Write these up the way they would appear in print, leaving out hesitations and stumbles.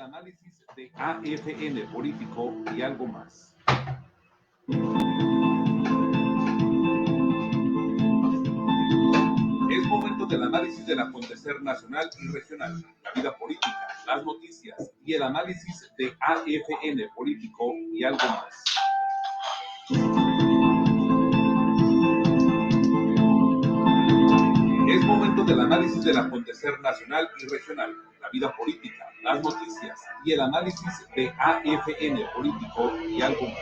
el análisis de AFN político y algo más. Es momento del análisis del acontecer nacional y regional, la vida política, las noticias y el análisis de AFN político y algo más. Es momento del análisis del acontecer nacional y regional, la vida política, las noticias y el análisis de AFN político y algo más.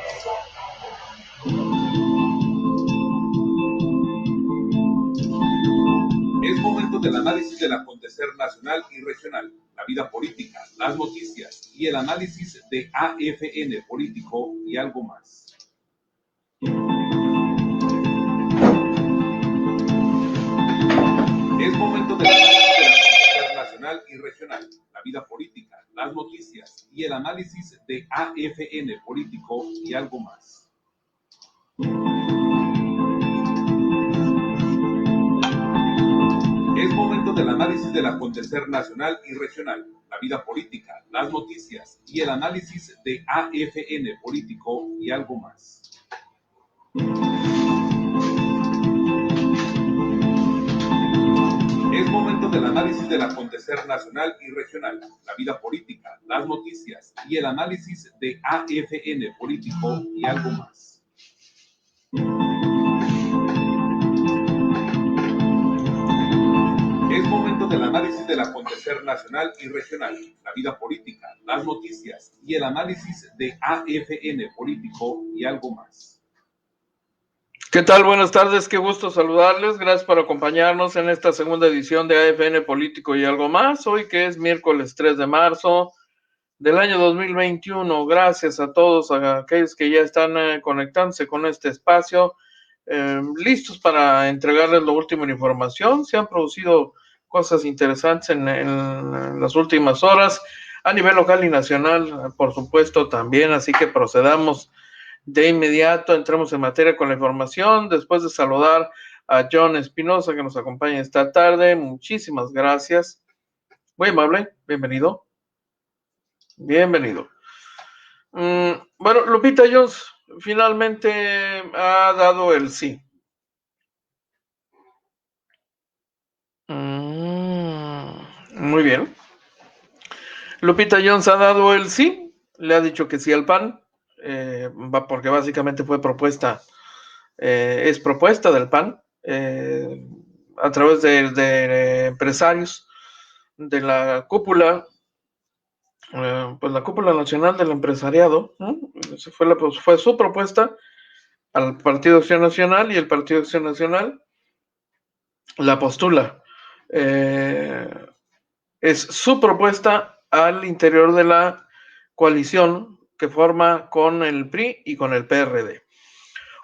Es momento del análisis del acontecer nacional y regional, la vida política, las noticias y el análisis de AFN político y algo más. Es momento del análisis del acontecer nacional y regional, la vida política, las noticias y el análisis de AFN político y algo más. Es momento del análisis del acontecer nacional y regional, la vida política, las noticias y el análisis de AFN político y algo más. Es momento del análisis del acontecer nacional y regional, la vida política, las noticias y el análisis de AFN político y algo más. Es momento del análisis del acontecer nacional y regional, la vida política, las noticias y el análisis de AFN político y algo más. ¿Qué tal? Buenas tardes, qué gusto saludarles. Gracias por acompañarnos en esta segunda edición de AFN Político y algo más. Hoy que es miércoles 3 de marzo del año 2021. Gracias a todos, a aquellos que ya están conectándose con este espacio, listos para entregarles lo último en información. Se han producido cosas interesantes en las últimas horas, a nivel local y nacional, por supuesto, también. Así que procedamos de inmediato, entramos en materia con la información, después de saludar a John Espinosa, que nos acompaña esta tarde. Muchísimas gracias. Muy amable, bienvenido. Bienvenido. Bueno, Lupita Jones finalmente ha dado el sí. Muy bien. Lupita Jones ha dado el sí, le ha dicho que sí al PAN, porque básicamente fue propuesta, es propuesta del PAN, a través de empresarios de la cúpula, pues la cúpula nacional del empresariado, ¿no? Fue su propuesta al Partido Acción Nacional, y el Partido Acción Nacional la postula. Es su propuesta al interior de la coalición que forma con el PRI y con el PRD.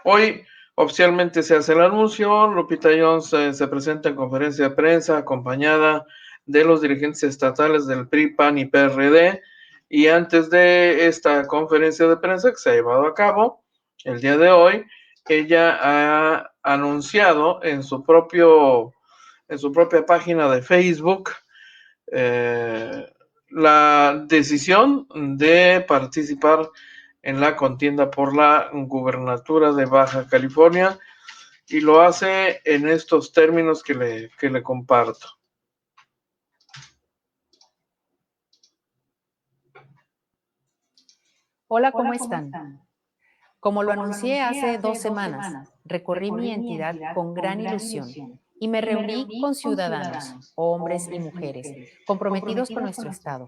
Hoy oficialmente se hace el anuncio. Lupita Jones se presenta en conferencia de prensa acompañada de los dirigentes estatales del PRI, PAN y PRD, y antes de esta conferencia de prensa que se ha llevado a cabo el día de hoy, ella ha anunciado en su propia página de Facebook la decisión de participar en la contienda por la gubernatura de Baja California, y lo hace en estos términos que le comparto. Hola, ¿cómo están? Como lo anuncié hace 2 semanas, recorrí mi entidad con gran ilusión y me reuní con ciudadanos, hombres y mujeres, comprometidos con nuestro Estado,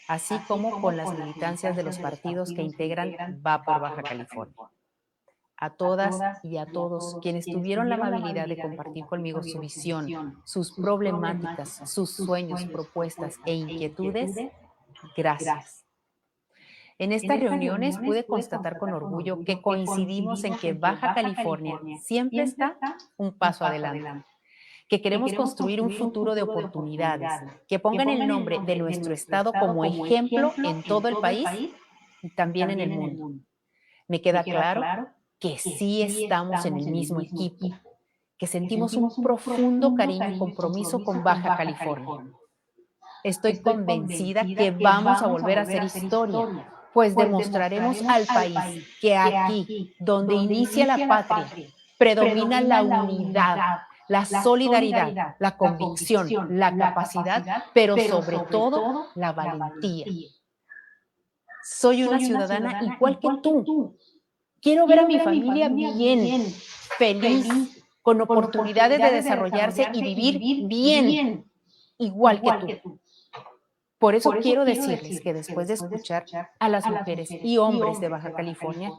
así como con las militancias de los partidos que integran Va por Baja California. A todas y a todos quienes tuvieron la amabilidad de compartir conmigo su visión, sus problemáticas, sus sueños, propuestas e inquietudes, gracias. En estas reuniones pude constatar con orgullo que coincidimos en que Baja California siempre está un paso adelante, que queremos construir un futuro de oportunidades, que pongan el nombre de nuestro Estado como ejemplo en todo el país y también en el mundo. Me queda claro que sí estamos en el mismo equipo, que sentimos un profundo cariño y compromiso con Baja California. Estoy convencida que vamos a volver a hacer historia, pues demostraremos al país que aquí, donde inicia la patria, predomina la unidad, la solidaridad, la convicción, la capacidad, pero sobre todo la valentía. Soy una ciudadana igual que tú. Quiero ver a mi familia bien, feliz, con oportunidades de desarrollarse y vivir bien, igual que tú. Por eso quiero decirles que después de escuchar a las mujeres y hombres de Baja California,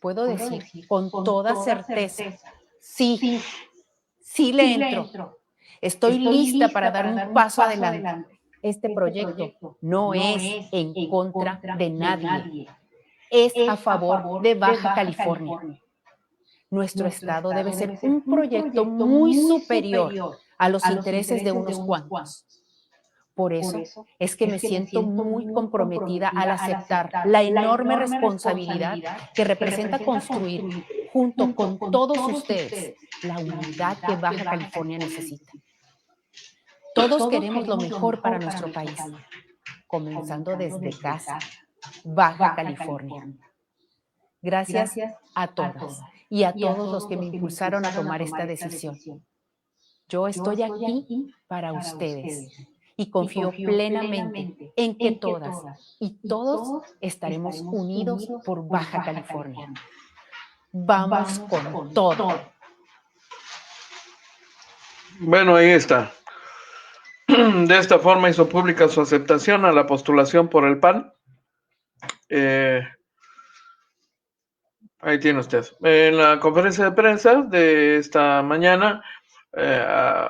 puedo decir con toda certeza, sí, sí le entro. Estoy lista para dar un paso adelante. Este proyecto no es en contra de nadie, es a favor de Baja California. Nuestro estado debe ser un proyecto muy superior a los intereses de unos cuantos. Por eso es que me siento muy comprometida al aceptar la enorme responsabilidad que representa construir, junto con todos ustedes, la unidad que Baja California necesita. Todos queremos lo mejor para nuestro país, comenzando desde casa, Baja California. Gracias a todas y a todos los que me impulsaron a tomar esta decisión. Yo estoy aquí para ustedes y confío plenamente en que todas y todos estaremos unidos por Baja California. Vamos con todo. Bueno, ahí está. De esta forma hizo pública su aceptación a la postulación por el PAN. Ahí tiene usted. En la conferencia de prensa de esta mañana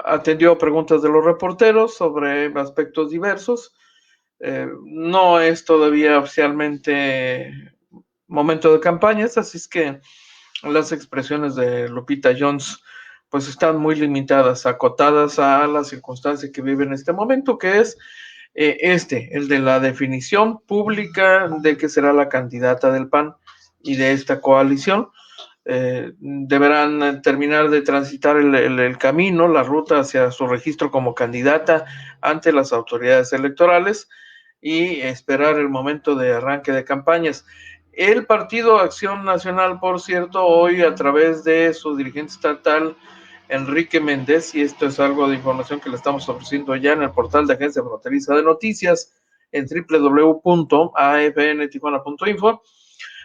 atendió preguntas de los reporteros sobre aspectos diversos. No es todavía oficialmente momento de campañas, así es que las expresiones de Lupita Jones pues están muy limitadas, acotadas a la circunstancia que vive en este momento, que es el de la definición pública de que será la candidata del PAN y de esta coalición. Deberán terminar de transitar el camino, la ruta hacia su registro como candidata ante las autoridades electorales y esperar el momento de arranque de campañas. El Partido Acción Nacional, por cierto, hoy a través de su dirigente estatal, Enrique Méndez, y esto es algo de información que le estamos ofreciendo ya en el portal de Agencia Fronteriza de Noticias en www.afntijuana.info,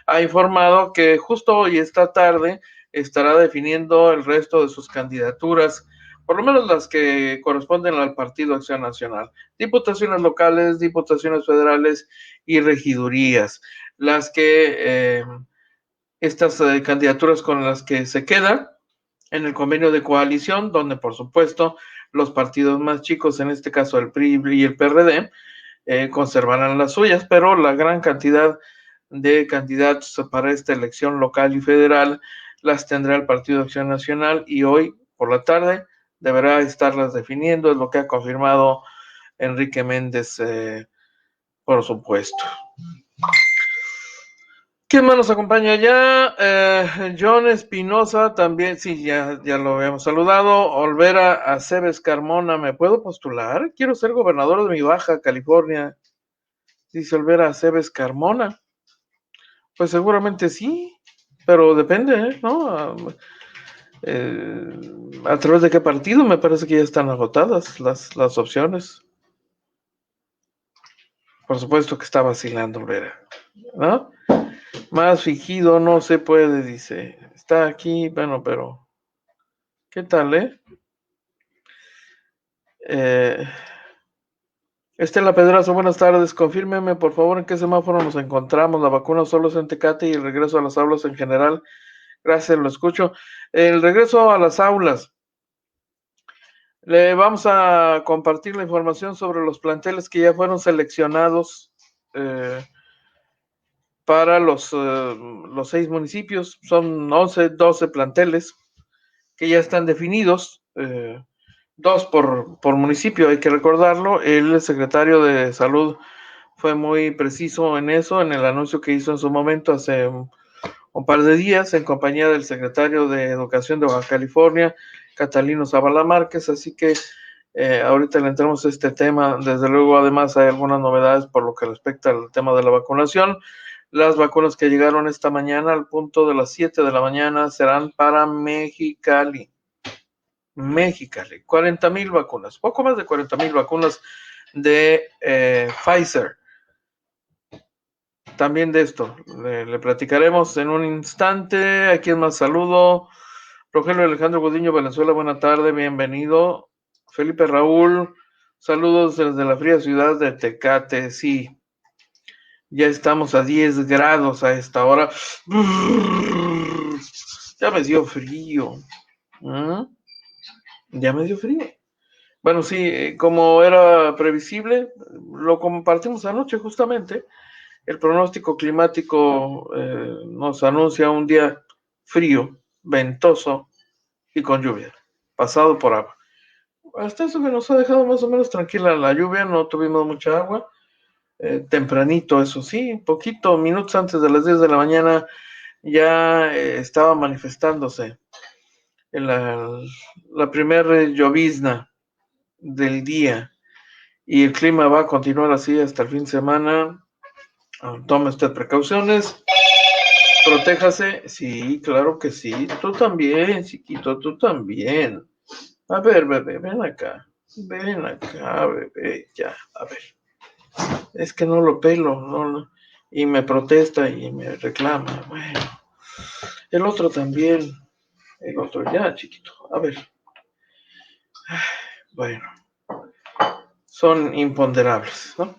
ha informado que justo hoy, esta tarde, estará definiendo el resto de sus candidaturas, por lo menos las que corresponden al Partido Acción Nacional, diputaciones locales, diputaciones federales y regidurías, las que estas candidaturas con las que se quedan en el convenio de coalición, donde por supuesto los partidos más chicos, en este caso el PRI y el PRD, conservarán las suyas, pero la gran cantidad de candidatos para esta elección local y federal las tendrá el Partido Acción Nacional y hoy por la tarde deberá estarlas definiendo, es lo que ha confirmado Enrique Méndez, por supuesto. ¿Quién más nos acompaña ya? John Espinosa también, sí, ya lo habíamos saludado. Olvera Aceves Carmona, ¿me puedo postular? Quiero ser gobernador de mi Baja California. Dice Olvera Aceves Carmona. Pues seguramente sí, pero depende, ¿no? ¿A través de qué partido? Me parece que ya están agotadas las opciones. Por supuesto que está vacilando Olvera, ¿no? Más fingido no se puede, dice. Está aquí, bueno, pero ¿qué tal, Estela Pedraza, buenas tardes. Confírmeme, por favor, en qué semáforo nos encontramos. La vacuna solo es en Tecate y el regreso a las aulas en general. Gracias, lo escucho. El regreso a las aulas. Le vamos a compartir la información sobre los planteles que ya fueron seleccionados para los 6 municipios. Son 12 planteles que ya están definidos, 2 por municipio, hay que recordarlo. El secretario de Salud fue muy preciso en eso, en el anuncio que hizo en su momento hace un par de días, en compañía del secretario de Educación de Baja California, Catalino Zavala Márquez, así que Ahorita le entramos a este tema. Desde luego, además, hay algunas novedades por lo que respecta al tema de la vacunación. Las vacunas que llegaron esta mañana al punto de las 7 de la mañana serán para Mexicali. 40,000 vacunas, poco más de 40,000 vacunas de Pfizer. También de esto le platicaremos en un instante. Aquí es más saludo. Rogelio Alejandro Gudiño, Venezuela, buena tarde, bienvenido. Felipe Raúl, saludos desde la fría ciudad de Tecate. Sí, ya estamos a 10 grados a esta hora. Ya me dio frío. Ya me dio frío. Bueno, sí, como era previsible, lo compartimos anoche justamente. El pronóstico climático nos anuncia un día frío, ventoso y con lluvia, pasado por agua. Hasta eso que nos ha dejado más o menos tranquila la lluvia, no tuvimos mucha agua. Tempranito, eso sí, poquito, minutos antes de las 10 de la mañana, ya estaba manifestándose la primera llovizna del día, y el clima va a continuar así hasta el fin de semana. Tome usted precauciones, protéjase. Sí, claro que sí, tú también, chiquito, tú también. A ver, bebé, ven acá, bebé, ya, a ver. Es que no lo pelo, no, y me protesta y me reclama. Bueno, el otro también, el otro ya, chiquito, a ver. Bueno, son imponderables, ¿no?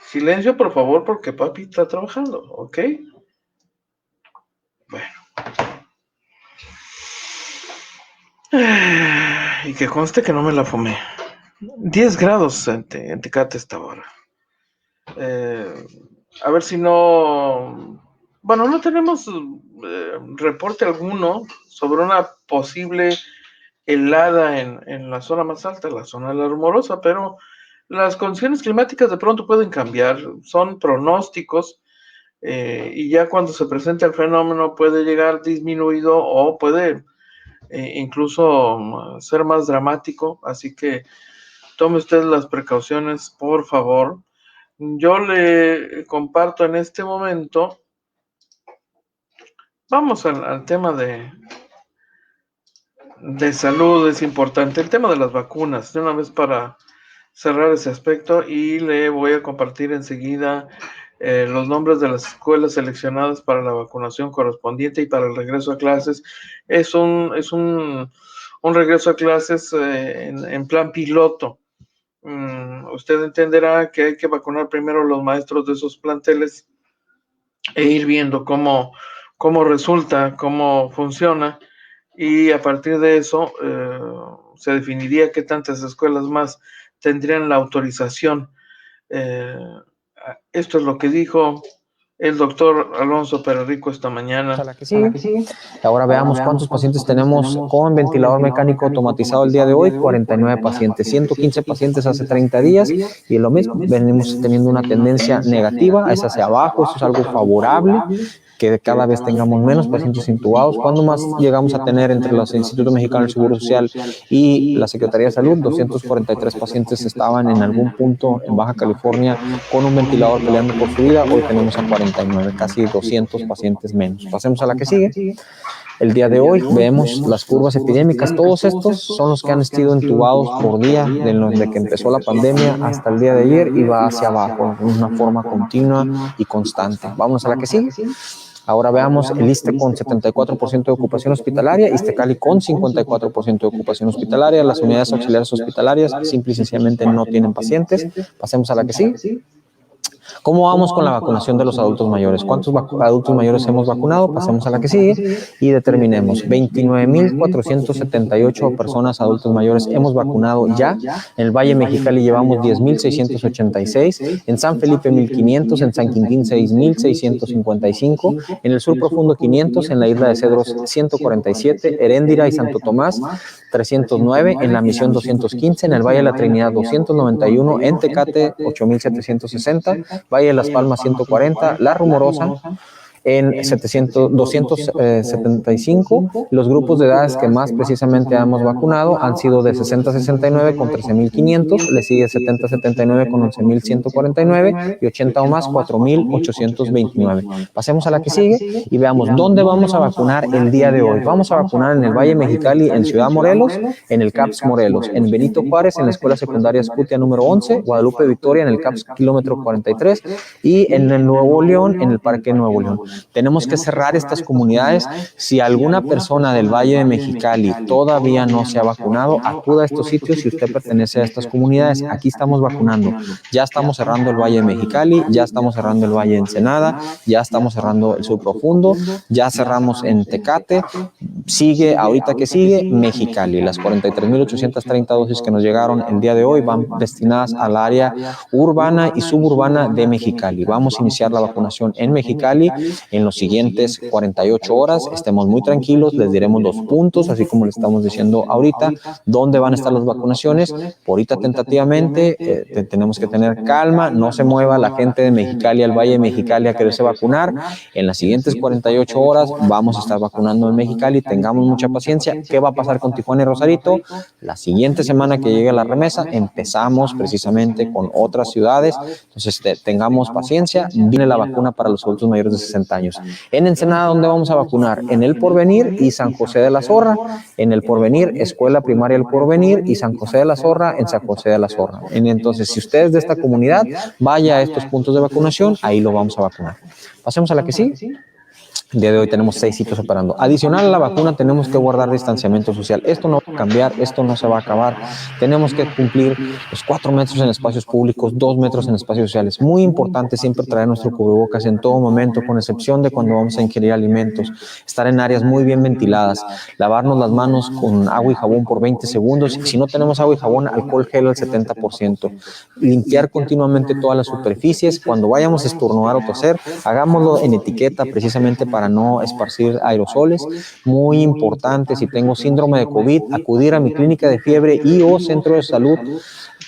Silencio, por favor, porque papi está trabajando, ¿ok? Bueno. Y que conste que no me la fumé. 10 grados en Tecate esta hora. A ver si no... Bueno, no tenemos reporte alguno sobre una posible helada en la zona más alta, la zona de la Rumorosa, pero las condiciones climáticas de pronto pueden cambiar, son pronósticos, y ya cuando se presenta el fenómeno puede llegar disminuido o puede incluso ser más dramático, así que tome usted las precauciones, por favor. Yo le comparto en este momento, vamos al tema de salud, es importante, el tema de las vacunas, de una vez para cerrar ese aspecto, y le voy a compartir enseguida los nombres de las escuelas seleccionadas para la vacunación correspondiente y para el regreso a clases. Es un regreso a clases en plan piloto. Usted entenderá que hay que vacunar primero a los maestros de esos planteles e ir viendo cómo resulta, cómo funciona, y a partir de eso se definiría qué tantas escuelas más tendrían la autorización. Esto es lo que dijo el doctor Alonso Perrico esta mañana. A la que sigue. Ahora veamos cuántos pacientes tenemos con ventilador mecánico automatizado el día de hoy. 49 pacientes, 115 pacientes hace 30 días, y lo mismo, venimos teniendo una tendencia negativa, es hacia abajo. Eso es algo favorable, que cada vez tengamos menos pacientes intubados. ¿Cuándo más llegamos a tener entre los Instituto Mexicano del Seguro Social y la Secretaría de Salud? 243 pacientes estaban en algún punto en Baja California con un ventilador peleando por su vida. Hoy tenemos a 49, casi 200 pacientes menos. Pasemos a la que sigue. El día de hoy vemos las curvas epidémicas. Todos estos son los que han sido intubados por día desde que empezó la pandemia hasta el día de ayer, y va hacia abajo de una forma continua y constante. Vamos a la que sigue. Ahora veamos el ISSSTE con 74% de ocupación hospitalaria, ISSSTE-Cali con 54% de ocupación hospitalaria. Las unidades auxiliares hospitalarias simple y sencillamente no tienen pacientes. Pasemos a la que sigue. ¿Cómo vamos con la vacunación de los adultos mayores? ¿Cuántos adultos mayores hemos vacunado? Pasemos a la que sigue y determinemos. 29,478 personas adultos mayores hemos vacunado ya. En el Valle Mexicali llevamos 10,686. En San Felipe 1,500. En San Quintín 6,655. En el Sur Profundo 500. En la Isla de Cedros 147. Heréndira y Santo Tomás 309. En la Misión 215. En el Valle de la Trinidad 291. En Tecate 8,760. Valle de Las Palmas 140, La Rumorosa en 275. Los grupos de edades que más precisamente hemos vacunado han sido de 60 a 69 con 13.500, le sigue 70 a 79 con 11.149 y 80 o más 4.829. Pasemos a la que sigue y veamos dónde vamos a vacunar el día de hoy. Vamos a vacunar en el Valle Mexicali, en Ciudad Morelos, en el CAPS Morelos, en Benito Juárez, en la Escuela Secundaria Scutia número 11, Guadalupe Victoria, en el CAPS kilómetro 43 y en el Nuevo León, en el Parque Nuevo León. Tenemos que cerrar estas comunidades. Si alguna persona del Valle de Mexicali todavía no se ha vacunado, acuda a estos sitios si usted pertenece a estas comunidades. Aquí estamos vacunando. Ya estamos cerrando el Valle de Mexicali, ya estamos cerrando el Valle de Ensenada, ya estamos cerrando el Sur Profundo, ya cerramos en Tecate. Sigue, ahorita que sigue, Mexicali. Las 43.830 dosis que nos llegaron el día de hoy van destinadas al área urbana y suburbana de Mexicali. Vamos a iniciar la vacunación en Mexicali en los siguientes 48 horas. Estemos muy tranquilos, les diremos los puntos, así como les estamos diciendo ahorita, dónde van a estar las vacunaciones. Por ahorita tentativamente tenemos que tener calma, no se mueva la gente de Mexicali al Valle de Mexicali a quererse vacunar. En las siguientes 48 horas vamos a estar vacunando en Mexicali, tengamos mucha paciencia. ¿Qué va a pasar con Tijuana y Rosarito? La siguiente semana que llegue la remesa, empezamos precisamente con otras ciudades, entonces tengamos paciencia, viene la vacuna para los adultos mayores de 60 años. En Ensenada, ¿dónde vamos a vacunar? En El Porvenir y San José de la Zorra. En El Porvenir, Escuela Primaria El Porvenir, y San José de la Zorra en San José de la Zorra. Entonces, si usted es de esta comunidad, vaya a estos puntos de vacunación, ahí lo vamos a vacunar. Pasemos a la que sí. El día de hoy tenemos 6 sitios operando. Adicional a la vacuna, tenemos que guardar distanciamiento social. Esto no va a cambiar, esto no se va a acabar. Tenemos que cumplir los 4 metros en espacios públicos, 2 metros en espacios sociales. Muy importante siempre traer nuestro cubrebocas en todo momento, con excepción de cuando vamos a ingerir alimentos. Estar en áreas muy bien ventiladas. Lavarnos las manos con agua y jabón por 20 segundos. Si no tenemos agua y jabón, alcohol gel al 70%. Limpiar continuamente todas las superficies. Cuando vayamos a estornudar o toser, hagámoslo en etiqueta precisamente para no esparcir aerosoles. Muy importante, si tengo síndrome de COVID, acudir a mi clínica de fiebre y o centro de salud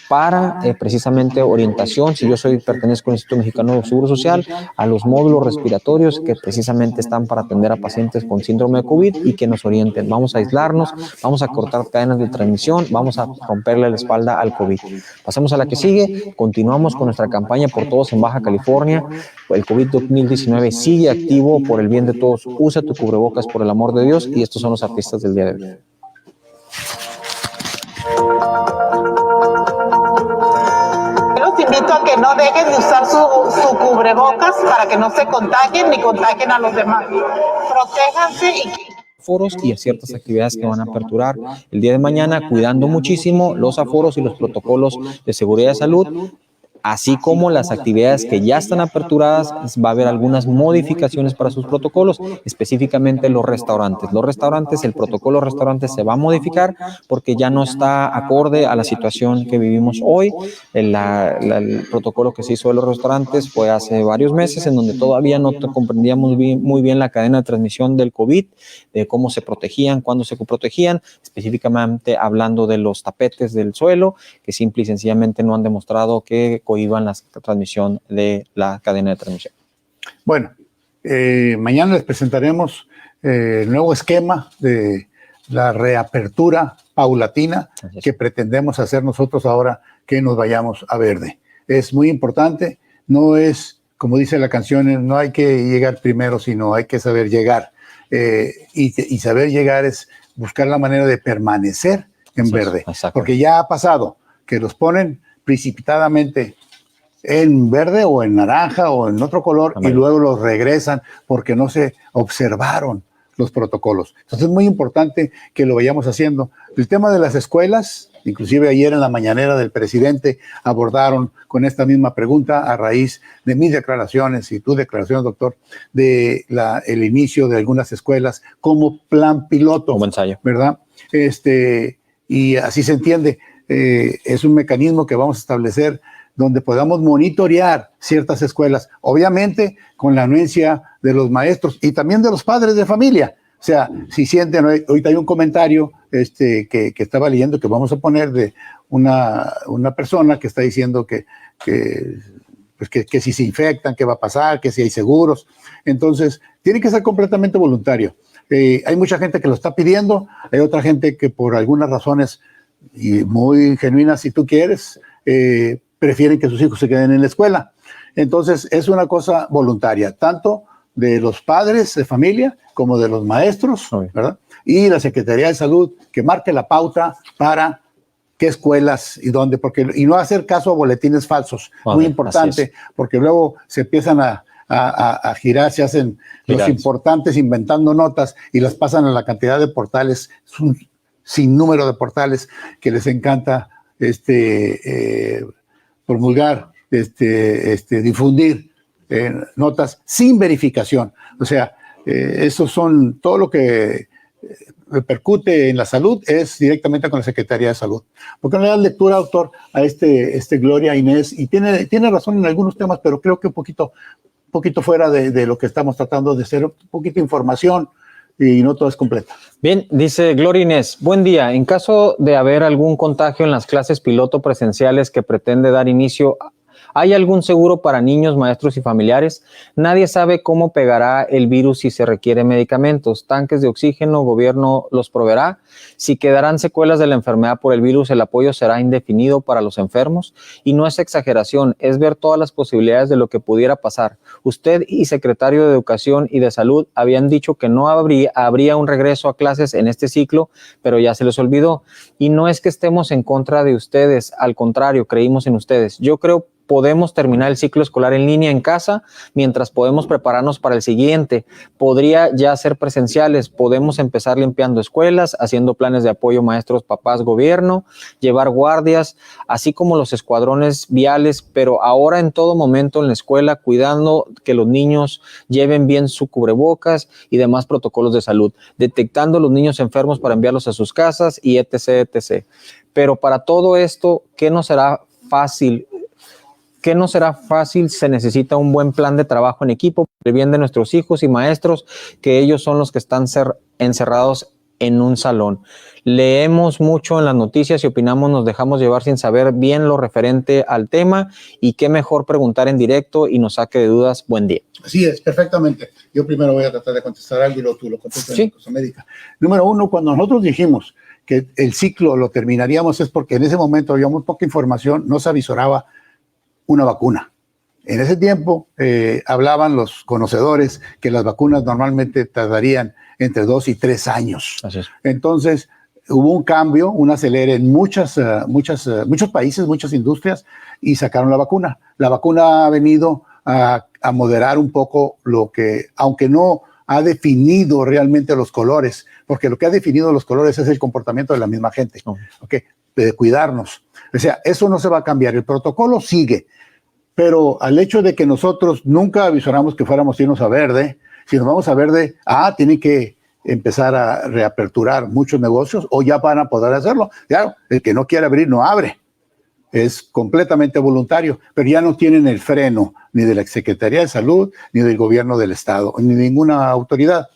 para precisamente orientación. Si yo pertenezco al Instituto Mexicano de Seguro Social, a los módulos respiratorios que precisamente están para atender a pacientes con síndrome de COVID y que nos orienten. Vamos a aislarnos, vamos a cortar cadenas de transmisión, vamos a romperle la espalda al COVID. Pasemos a la que sigue. Continuamos con nuestra campaña por todos en Baja California. El COVID-19 sigue activo. Por el bien de todos, usa tu cubrebocas por el amor de Dios. Y estos son los artistas del día de hoy. Los invito a que no dejen de usar su cubrebocas para que no se contagien ni contagien a los demás. Protéjanse Foros y a ciertas actividades que van a aperturar el día de mañana, cuidando muchísimo los aforos y los protocolos de seguridad de salud, así como las actividades que ya están aperturadas. Va a haber algunas modificaciones para sus protocolos, específicamente los restaurantes. Los restaurantes, el protocolo de restaurantes se va a modificar porque ya no está acorde a la situación que vivimos hoy. El protocolo que se hizo de los restaurantes fue hace varios meses, en donde todavía no comprendíamos muy bien la cadena de transmisión del COVID, de cómo se protegían, cuándo se protegían, específicamente hablando de los tapetes del suelo, que simple y sencillamente no han demostrado que cohiban la transmisión de la cadena de transmisión. Bueno, mañana les presentaremos el nuevo esquema de la reapertura paulatina que pretendemos hacer nosotros ahora que nos vayamos a verde. Es muy importante, no es, como dice la canción, no hay que llegar primero, sino hay que saber llegar. Y saber llegar es buscar la manera de permanecer en verde, porque ya ha pasado que los ponen precipitadamente en verde o en naranja o en otro color y luego los regresan porque no se observaron los protocolos. Entonces es muy importante que lo vayamos haciendo. El tema de las escuelas, inclusive ayer en la mañanera del presidente abordaron con esta misma pregunta a raíz de mis declaraciones y tus declaraciones, doctor, de el inicio de algunas escuelas como plan piloto. Como ensayo. ¿Verdad? Y así se entiende. Es un mecanismo que vamos a establecer donde podamos monitorear ciertas escuelas, obviamente con la anuencia de los maestros y también de los padres de familia. O sea, si sienten, ahorita hay un comentario que estaba leyendo que vamos a poner de una persona que está diciendo que pues que si se infectan, qué va a pasar, que si hay seguros. Entonces, tiene que ser completamente voluntario. Hay mucha gente que lo está pidiendo, hay otra gente que por algunas razones y muy genuinas, si tú quieres, prefieren que sus hijos se queden en la escuela. Entonces, es una cosa voluntaria, tanto de los padres de familia como de los maestros, ¿verdad? Y la Secretaría de Salud que marque la pauta para qué escuelas y dónde, y no hacer caso a boletines falsos, muy importante, porque luego se empiezan a girar, se hacen los importantes inventando notas y las pasan a la cantidad de portales, es un sinnúmero de portales que les encanta promulgar, difundir notas sin verificación. O sea, esos son todo lo que repercute en la salud es directamente con la Secretaría de Salud. ¿Por qué no le das lectura, doctor, a Gloria Inés? Y tiene razón en algunos temas, pero creo que un poquito fuera de lo que estamos tratando de hacer, un poquito de información y no todo es completo. Bien, dice Gloria Inés, buen día. En caso de haber algún contagio en las clases piloto presenciales que pretende dar inicio, ¿hay algún seguro para niños, maestros y familiares? Nadie sabe cómo pegará el virus si se requiere medicamentos, tanques de oxígeno, gobierno los proveerá. Si quedarán secuelas de la enfermedad por el virus, el apoyo será indefinido para los enfermos. Y no es exageración, es ver todas las posibilidades de lo que pudiera pasar. Usted y secretario de Educación y de Salud habían dicho que no habría un regreso a clases en este ciclo, pero ya se les olvidó. Y no es que estemos en contra de ustedes, al contrario, creímos en ustedes. Yo creo podemos terminar el ciclo escolar en línea en casa mientras podemos prepararnos para el siguiente. Podría ya ser presenciales, podemos empezar limpiando escuelas, haciendo planes de apoyo maestros, papás, gobierno, llevar guardias, así como los escuadrones viales, pero ahora en todo momento en la escuela cuidando que los niños lleven bien su cubrebocas y demás protocolos de salud, detectando a los niños enfermos para enviarlos a sus casas y etc., etc. Pero para todo esto, ¿qué no será fácil? ¿Qué no será fácil? Se necesita un buen plan de trabajo en equipo por el bien de nuestros hijos y maestros, que ellos son los que están encerrados en un salón. Leemos mucho en las noticias y opinamos, nos dejamos llevar sin saber bien lo referente al tema, y qué mejor preguntar en directo y nos saque de dudas. Buen día. Así es, perfectamente. Yo primero voy a tratar de contestar algo y luego tú lo contestas en Cosa Médica. Número uno, cuando nosotros dijimos que el ciclo lo terminaríamos es porque en ese momento había muy poca información, no se avisoraba una vacuna. En ese tiempo hablaban los conocedores que las vacunas normalmente tardarían entre 2 y 3 años. Entonces hubo un cambio, un acelere en muchos países, muchas industrias, y sacaron la vacuna. La vacuna ha venido a moderar un poco lo que, aunque no ha definido realmente los colores, porque lo que ha definido los colores es el comportamiento de la misma gente, de cuidarnos. O sea, eso no se va a cambiar, el protocolo sigue, pero al hecho de que nosotros nunca avisáramos que fuéramos a irnos a verde, si nos vamos a verde, tienen que empezar a reaperturar muchos negocios o ya van a poder hacerlo. Claro, el que no quiere abrir no abre, es completamente voluntario, pero ya no tienen el freno ni de la Secretaría de Salud, ni del gobierno del Estado, ni de ninguna autoridad.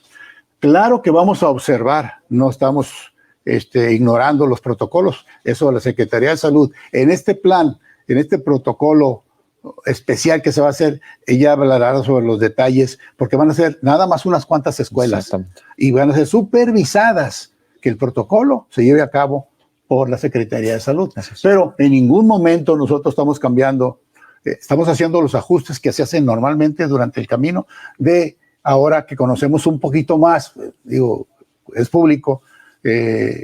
Claro que vamos a observar, no estamos ignorando los protocolos, eso la Secretaría de Salud, en este plan, en este protocolo especial que se va a hacer, ella hablará sobre los detalles, porque van a ser nada más unas cuantas escuelas y van a ser supervisadas, que el protocolo se lleve a cabo por la Secretaría de Salud. Pero en ningún momento nosotros estamos cambiando, estamos haciendo los ajustes que se hacen normalmente durante el camino, de ahora que conocemos un poquito más, digo, es público,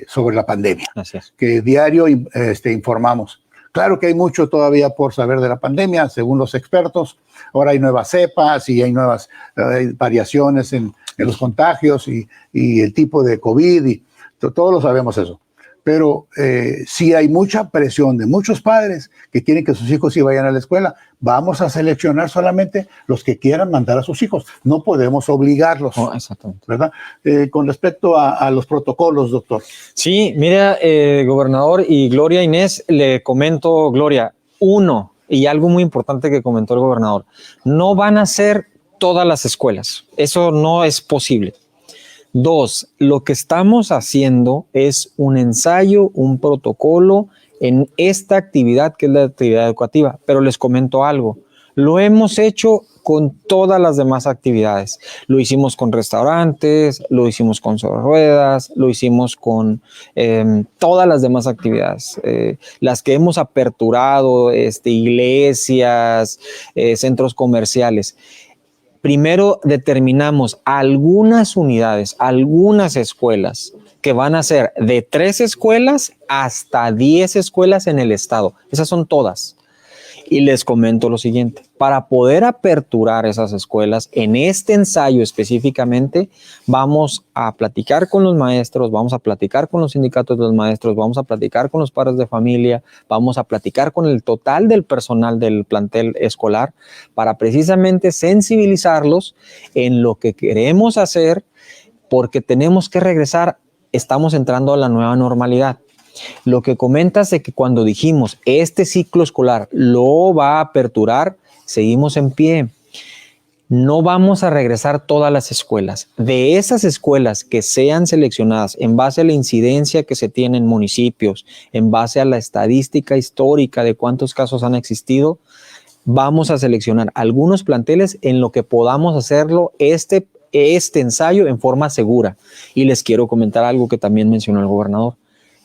sobre la pandemia, que diario informamos. Claro que hay mucho todavía por saber de la pandemia, según los expertos. Ahora hay nuevas cepas y hay nuevas variaciones en los contagios y el tipo de COVID, y todos lo sabemos eso. Pero sí hay mucha presión de muchos padres que quieren que sus hijos sí vayan a la escuela. Vamos a seleccionar solamente los que quieran mandar a sus hijos. No podemos obligarlos. Exactamente. ¿Verdad? Con respecto a los protocolos, doctor. Sí, mira, gobernador y Gloria Inés, le comento, Gloria, y algo muy importante que comentó el gobernador, no van a ser todas las escuelas. Eso no es posible. 2, lo que estamos haciendo es un ensayo, un protocolo en esta actividad que es la actividad educativa. Pero les comento algo, Lo hemos hecho con todas las demás actividades. Lo hicimos con restaurantes, lo hicimos con sobre ruedas, lo hicimos con todas las demás actividades. Las que hemos aperturado, iglesias, centros comerciales. Primero determinamos algunas unidades, algunas escuelas que van a ser de 3 escuelas hasta 10 escuelas en el estado. Esas son todas. Y les comento lo siguiente, para poder aperturar esas escuelas, en este ensayo específicamente, vamos a platicar con los maestros, vamos a platicar con los sindicatos de los maestros, vamos a platicar con los padres de familia, vamos a platicar con el total del personal del plantel escolar, para precisamente sensibilizarlos en lo que queremos hacer, porque tenemos que regresar, estamos entrando a la nueva normalidad. Lo que comentas de que cuando dijimos este ciclo escolar lo va a aperturar, seguimos en pie. No vamos a regresar todas las escuelas. De esas escuelas que sean seleccionadas en base a la incidencia que se tiene en municipios, en base a la estadística histórica de cuántos casos han existido, vamos a seleccionar algunos planteles en lo que podamos hacerlo este ensayo en forma segura. Y les quiero comentar algo que también mencionó el gobernador.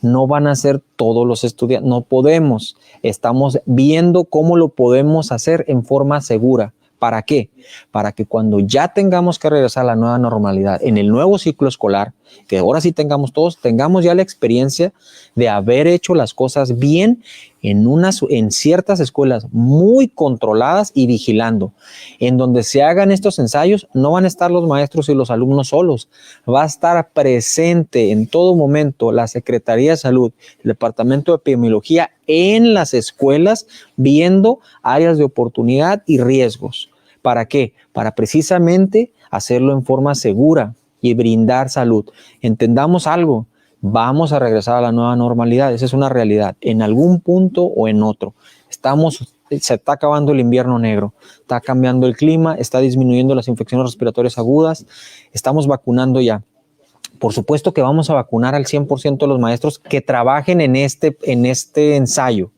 No van a ser todos los estudiantes, no podemos. Estamos viendo cómo lo podemos hacer en forma segura. ¿Para qué? Para que cuando ya tengamos que regresar a la nueva normalidad, en el nuevo ciclo escolar, que ahora sí tengamos todos, tengamos ya la experiencia de haber hecho las cosas bien en ciertas escuelas muy controladas y vigilando. En donde se hagan estos ensayos, no van a estar los maestros y los alumnos solos. Va a estar presente en todo momento la Secretaría de Salud, el Departamento de Epidemiología en las escuelas, viendo áreas de oportunidad y riesgos. ¿Para qué? Para precisamente hacerlo en forma segura y brindar salud. Entendamos algo, vamos a regresar a la nueva normalidad, esa es una realidad, en algún punto o en otro. Se está acabando el invierno negro, está cambiando el clima, está disminuyendo las infecciones respiratorias agudas, estamos vacunando ya. Por supuesto que vamos a vacunar al 100% de los maestros que trabajen en este ensayo.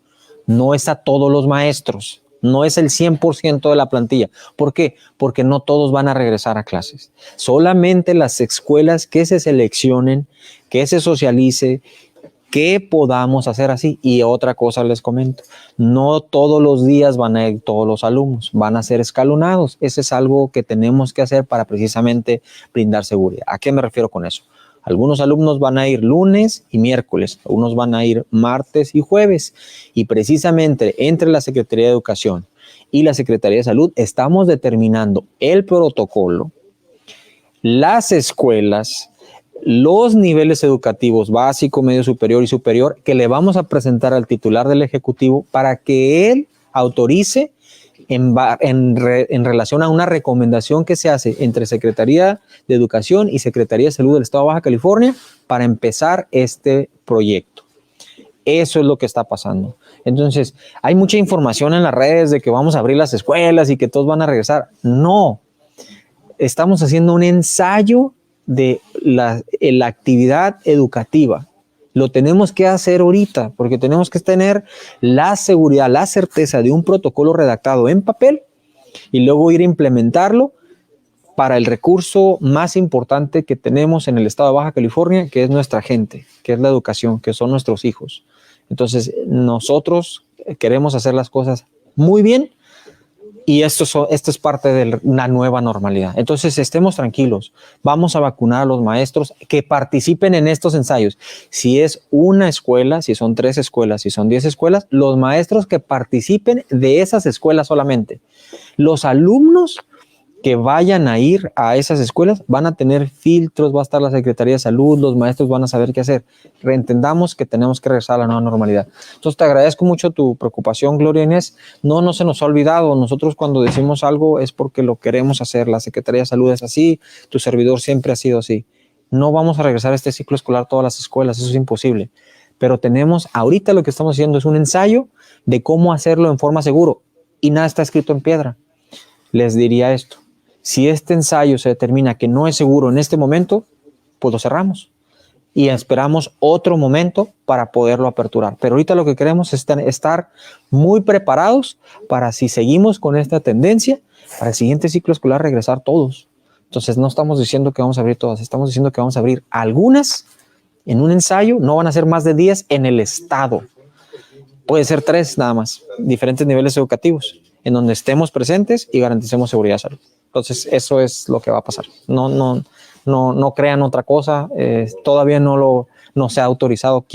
No es a todos los maestros, no es el 100% de la plantilla. ¿Por qué? Porque no todos van a regresar a clases. Solamente las escuelas que se seleccionen, que se socialice, que podamos hacer así. Y otra cosa les comento, no todos los días van a ir todos los alumnos, van a ser escalonados. Ese es algo que tenemos que hacer para precisamente brindar seguridad. ¿A qué me refiero con eso? Algunos alumnos van a ir lunes y miércoles, algunos van a ir martes y jueves. Y precisamente entre la Secretaría de Educación y la Secretaría de Salud estamos determinando el protocolo, las escuelas, los niveles educativos básico, medio superior y superior que le vamos a presentar al titular del Ejecutivo para que él autorice en relación a una recomendación que se hace entre Secretaría de Educación y Secretaría de Salud del Estado de Baja California para empezar este proyecto. Eso es lo que está pasando. Entonces, hay mucha información en las redes de que vamos a abrir las escuelas y que todos van a regresar. No, estamos haciendo un ensayo de la actividad educativa. Lo tenemos que hacer ahorita porque tenemos que tener la seguridad, la certeza de un protocolo redactado en papel y luego ir a implementarlo para el recurso más importante que tenemos en el estado de Baja California, que es nuestra gente, que es la educación, que son nuestros hijos. Entonces, nosotros queremos hacer las cosas muy bien y esto es parte de una nueva normalidad. Entonces, estemos tranquilos. Vamos a vacunar a los maestros que participen en estos ensayos. Si es una escuela, si son 3 escuelas, si son 10 escuelas, los maestros que participen de esas escuelas solamente. Los alumnos que vayan a ir a esas escuelas van a tener filtros, va a estar la Secretaría de Salud, los maestros van a saber qué hacer. Reentendamos que tenemos que regresar a la nueva normalidad. Entonces te agradezco mucho tu preocupación, Gloria Inés. No se nos ha olvidado, nosotros cuando decimos algo es porque lo queremos hacer. La Secretaría de Salud es así, tu servidor siempre ha sido así. No vamos a regresar a este ciclo escolar a todas las escuelas, eso es imposible. Pero ahorita lo que estamos haciendo es un ensayo de cómo hacerlo en forma segura y nada está escrito en piedra. Les diría esto. Si este ensayo se determina que no es seguro en este momento, pues lo cerramos. y esperamos otro momento para poderlo aperturar. Pero ahorita lo que queremos es estar muy preparados para, si seguimos con esta tendencia, para el siguiente ciclo escolar regresar todos. Entonces no estamos diciendo que vamos a abrir todas, estamos diciendo que vamos a abrir algunas en un ensayo, no van a ser más de 10 en el estado. Puede ser 3 nada más, diferentes niveles educativos, en donde estemos presentes y garanticemos seguridad de salud. Entonces eso es lo que va a pasar. No crean otra cosa, todavía no se ha autorizado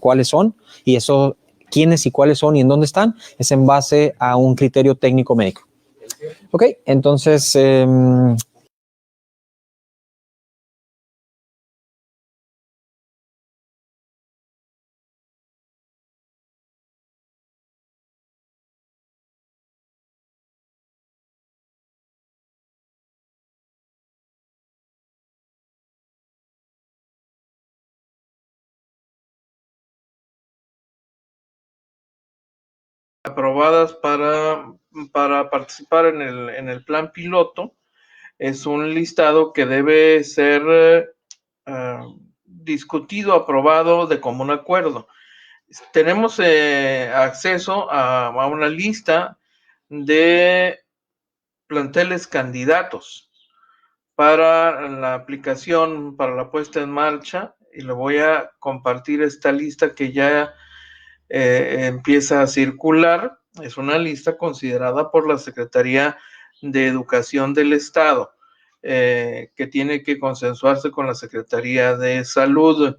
cuáles son, y eso, quiénes y cuáles son y en dónde están, es en base a un criterio técnico médico. Ok, entonces... aprobadas para participar en el plan piloto. Es un listado que debe ser discutido, aprobado de común acuerdo. Tenemos acceso a una lista de planteles candidatos para la aplicación, para la puesta en marcha, y le voy a compartir esta lista que ya empieza a circular. Es una lista considerada por la Secretaría de Educación del Estado, que tiene que consensuarse con la Secretaría de Salud.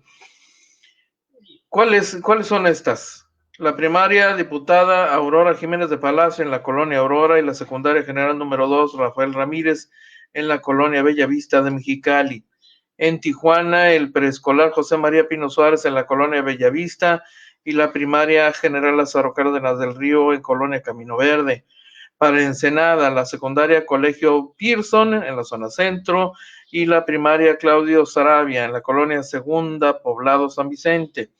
¿Cuáles son estas? La primaria diputada Aurora Jiménez de Palacio en la colonia Aurora, y la secundaria general número 2 Rafael Ramírez en la colonia Bellavista de Mexicali. En Tijuana, el preescolar José María Pino Suárez en la colonia Bellavista, y la primaria general Lázaro Cárdenas del Río en colonia Camino Verde. Para Ensenada, la secundaria Colegio Pearson en la zona centro, y la primaria Claudio Saravia en la colonia Segunda, Poblado San Vicente.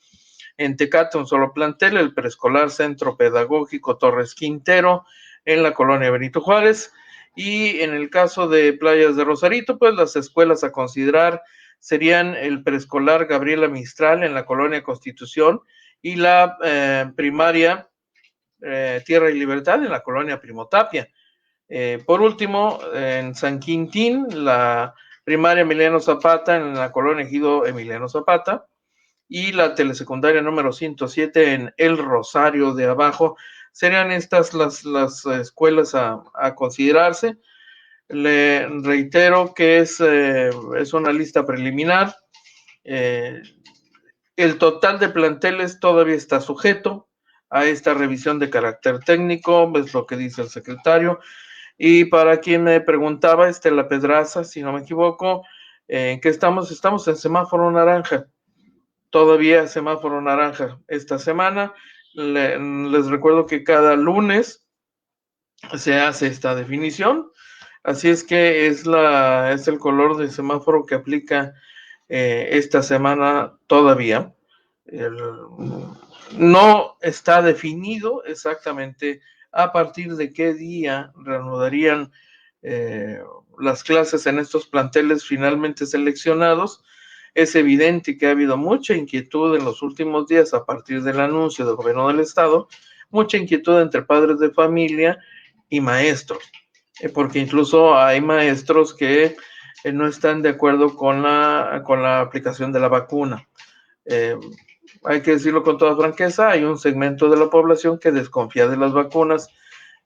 En Tecate, un solo plantel, el preescolar Centro Pedagógico Torres Quintero en la colonia Benito Juárez. Y en el caso de Playas de Rosarito, pues las escuelas a considerar serían el preescolar Gabriela Mistral en la colonia Constitución, y la primaria Tierra y Libertad en la colonia Primo Tapia. Por último, en San Quintín, la primaria Emiliano Zapata en la colonia Ejido Emiliano Zapata, y la telesecundaria número 107 en El Rosario de Abajo. Serían estas las escuelas a considerarse. Le reitero que es una lista preliminar. El total de planteles todavía está sujeto a esta revisión de carácter técnico, es lo que dice el secretario. Y para quien me preguntaba, Estela Pedraza, si no me equivoco, ¿en qué estamos? Estamos en semáforo naranja. Todavía semáforo naranja esta semana. Les recuerdo que cada lunes se hace esta definición, así es que es el color de semáforo que aplica esta semana todavía. No está definido exactamente a partir de qué día reanudarían las clases en estos planteles finalmente seleccionados. Es evidente que ha habido mucha inquietud en los últimos días a partir del anuncio del gobierno del estado, mucha inquietud entre padres de familia y maestros, porque incluso hay maestros que no están de acuerdo con la aplicación de la vacuna. Hay que decirlo con toda franqueza, hay un segmento de la población que desconfía de las vacunas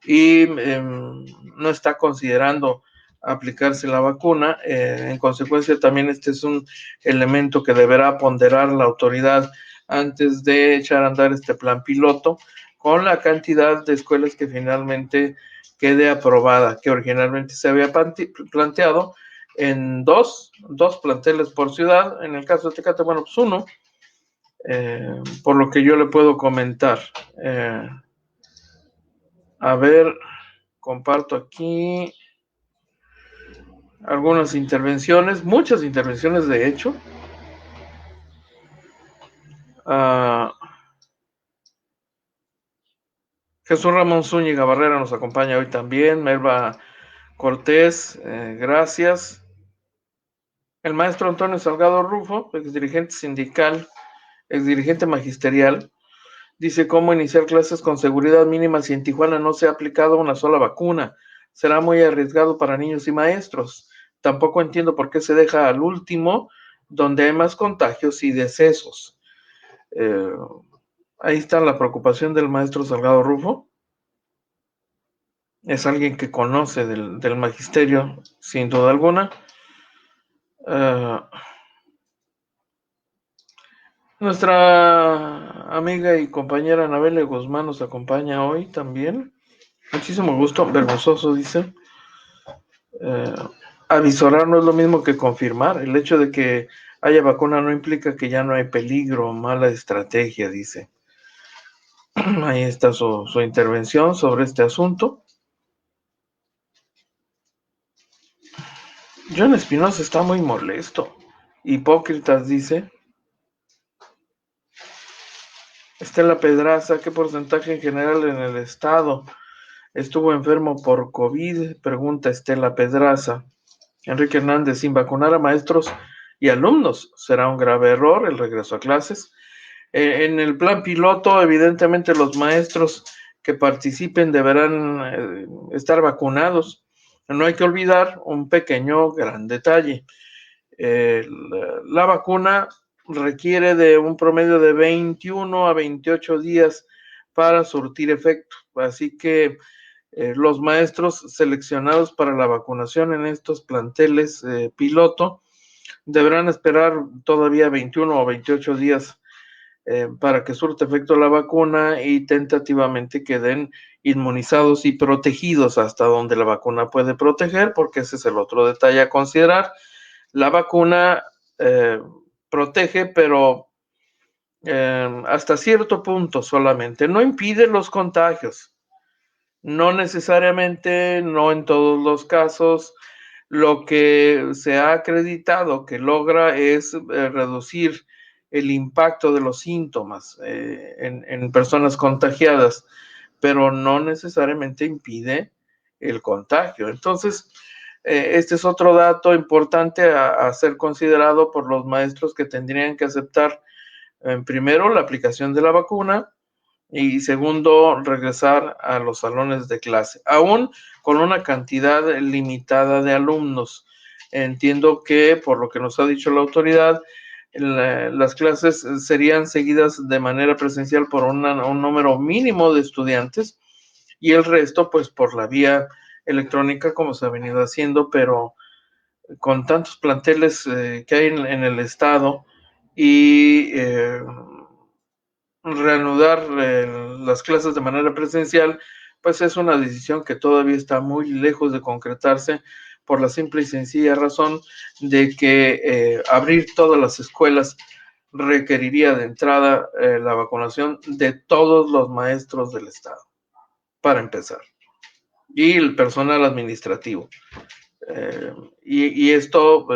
y no está considerando aplicarse la vacuna. En consecuencia, también este es un elemento que deberá ponderar la autoridad antes de echar a andar este plan piloto, con la cantidad de escuelas que finalmente quede aprobada, que originalmente se había planteado en dos planteles por ciudad. En el caso de Tecate, bueno, pues uno, por lo que yo le puedo comentar. A ver, comparto aquí algunas intervenciones, muchas intervenciones de hecho. Jesús Ramón Zúñiga Barrera nos acompaña hoy también. Melba Cortés, gracias. El maestro Antonio Salgado Rufo, exdirigente sindical, exdirigente magisterial, dice cómo iniciar clases con seguridad mínima si en Tijuana no se ha aplicado una sola vacuna. Será muy arriesgado para niños y maestros. Tampoco entiendo por qué se deja al último, donde hay más contagios y decesos. Ahí está la preocupación del maestro Salgado Rufo. Es alguien que conoce del magisterio, sin duda alguna. Nuestra amiga y compañera Anabel Guzmán nos acompaña hoy también. Muchísimo gusto, vergonzoso, dice. Avisorar no es lo mismo que confirmar. El hecho de que haya vacuna no implica que ya no hay peligro, mala estrategia, dice. Ahí está su intervención sobre este asunto. John Espinosa está muy molesto. Hipócritas, dice. Estela Pedraza, ¿qué porcentaje en general en el estado estuvo enfermo por COVID? Pregunta Estela Pedraza. Enrique Hernández, sin vacunar a maestros y alumnos, ¿será un grave error el regreso a clases? En el plan piloto, evidentemente los maestros que participen deberán estar vacunados. No hay que olvidar un pequeño, gran detalle. La vacuna requiere de un promedio de 21 a 28 días para surtir efecto. Así que los maestros seleccionados para la vacunación en estos planteles piloto deberán esperar todavía 21 o 28 días para que surte efecto la vacuna y tentativamente queden inmunizados y protegidos hasta donde la vacuna puede proteger, porque ese es el otro detalle a considerar. La vacuna protege, pero hasta cierto punto solamente. No impide los contagios. No necesariamente, no en todos los casos. Lo que se ha acreditado que logra es reducir el impacto de los síntomas en personas contagiadas, pero no necesariamente impide el contagio. Entonces, este es otro dato importante a ser considerado por los maestros que tendrían que aceptar, primero, la aplicación de la vacuna y segundo, regresar a los salones de clase, aún con una cantidad limitada de alumnos. Entiendo que, por lo que nos ha dicho la autoridad, las clases serían seguidas de manera presencial por un número mínimo de estudiantes y el resto, pues, por la vía electrónica, como se ha venido haciendo, pero con tantos planteles que hay en el estado y reanudar las clases de manera presencial, pues es una decisión que todavía está muy lejos de concretarse por la simple y sencilla razón de que abrir todas las escuelas requeriría de entrada la vacunación de todos los maestros del estado, para empezar, y el personal administrativo. Y esto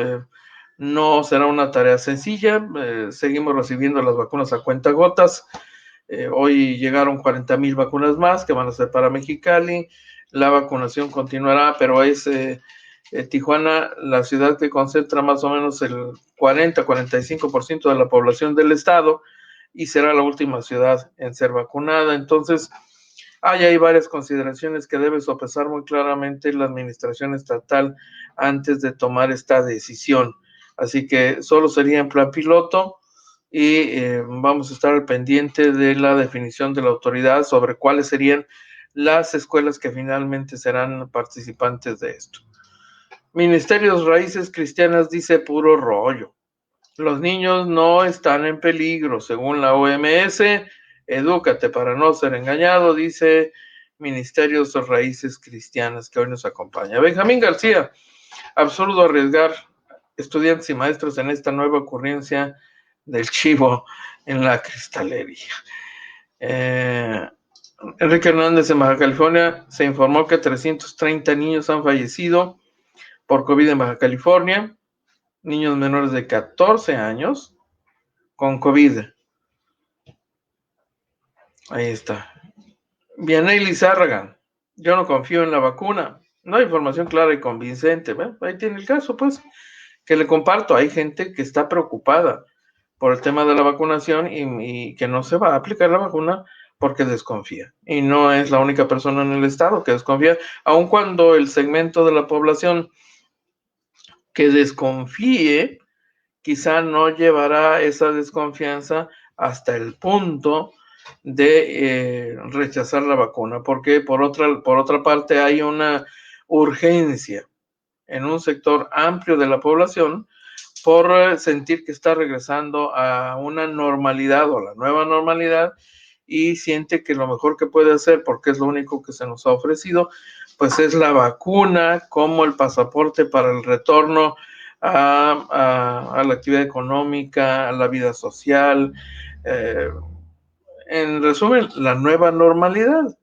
no será una tarea sencilla. Seguimos recibiendo las vacunas a cuentagotas. Hoy llegaron 40,000 vacunas más que van a ser para Mexicali. La vacunación continuará, pero es Tijuana la ciudad que concentra más o menos el 40-45% de la población del estado y será la última ciudad en ser vacunada. Entonces, hay varias consideraciones que debe sopesar muy claramente la administración estatal antes de tomar esta decisión. Así que solo sería en plan piloto y vamos a estar al pendiente de la definición de la autoridad sobre cuáles serían las escuelas que finalmente serán participantes de esto. Ministerios Raíces Cristianas dice puro rollo. Los niños no están en peligro, según la OMS. Edúcate para no ser engañado, dice Ministerios Raíces Cristianas, que hoy nos acompaña. Benjamín García, absurdo arriesgar estudiantes y maestros en esta nueva ocurrencia del chivo en la cristalería. Enrique Hernández, en Baja California, se informó que 330 niños han fallecido por COVID en Baja California, niños menores de 14 años con COVID. Ahí está. Vianey Lizárraga, yo no confío en la vacuna. No hay información clara y convincente. ¿Ve? Ahí tiene el caso, pues. que le comparto, hay gente que está preocupada por el tema de la vacunación y que no se va a aplicar la vacuna porque desconfía. Y no es la única persona en el estado que desconfía, aun cuando el segmento de la población que desconfíe quizá no llevará esa desconfianza hasta el punto de rechazar la vacuna, porque por otra parte hay una urgencia en un sector amplio de la población por sentir que está regresando a una normalidad o la nueva normalidad y siente que lo mejor que puede hacer, porque es lo único que se nos ha ofrecido, pues es la vacuna como el pasaporte para el retorno a la actividad económica, a la vida social, en resumen, la nueva normalidad,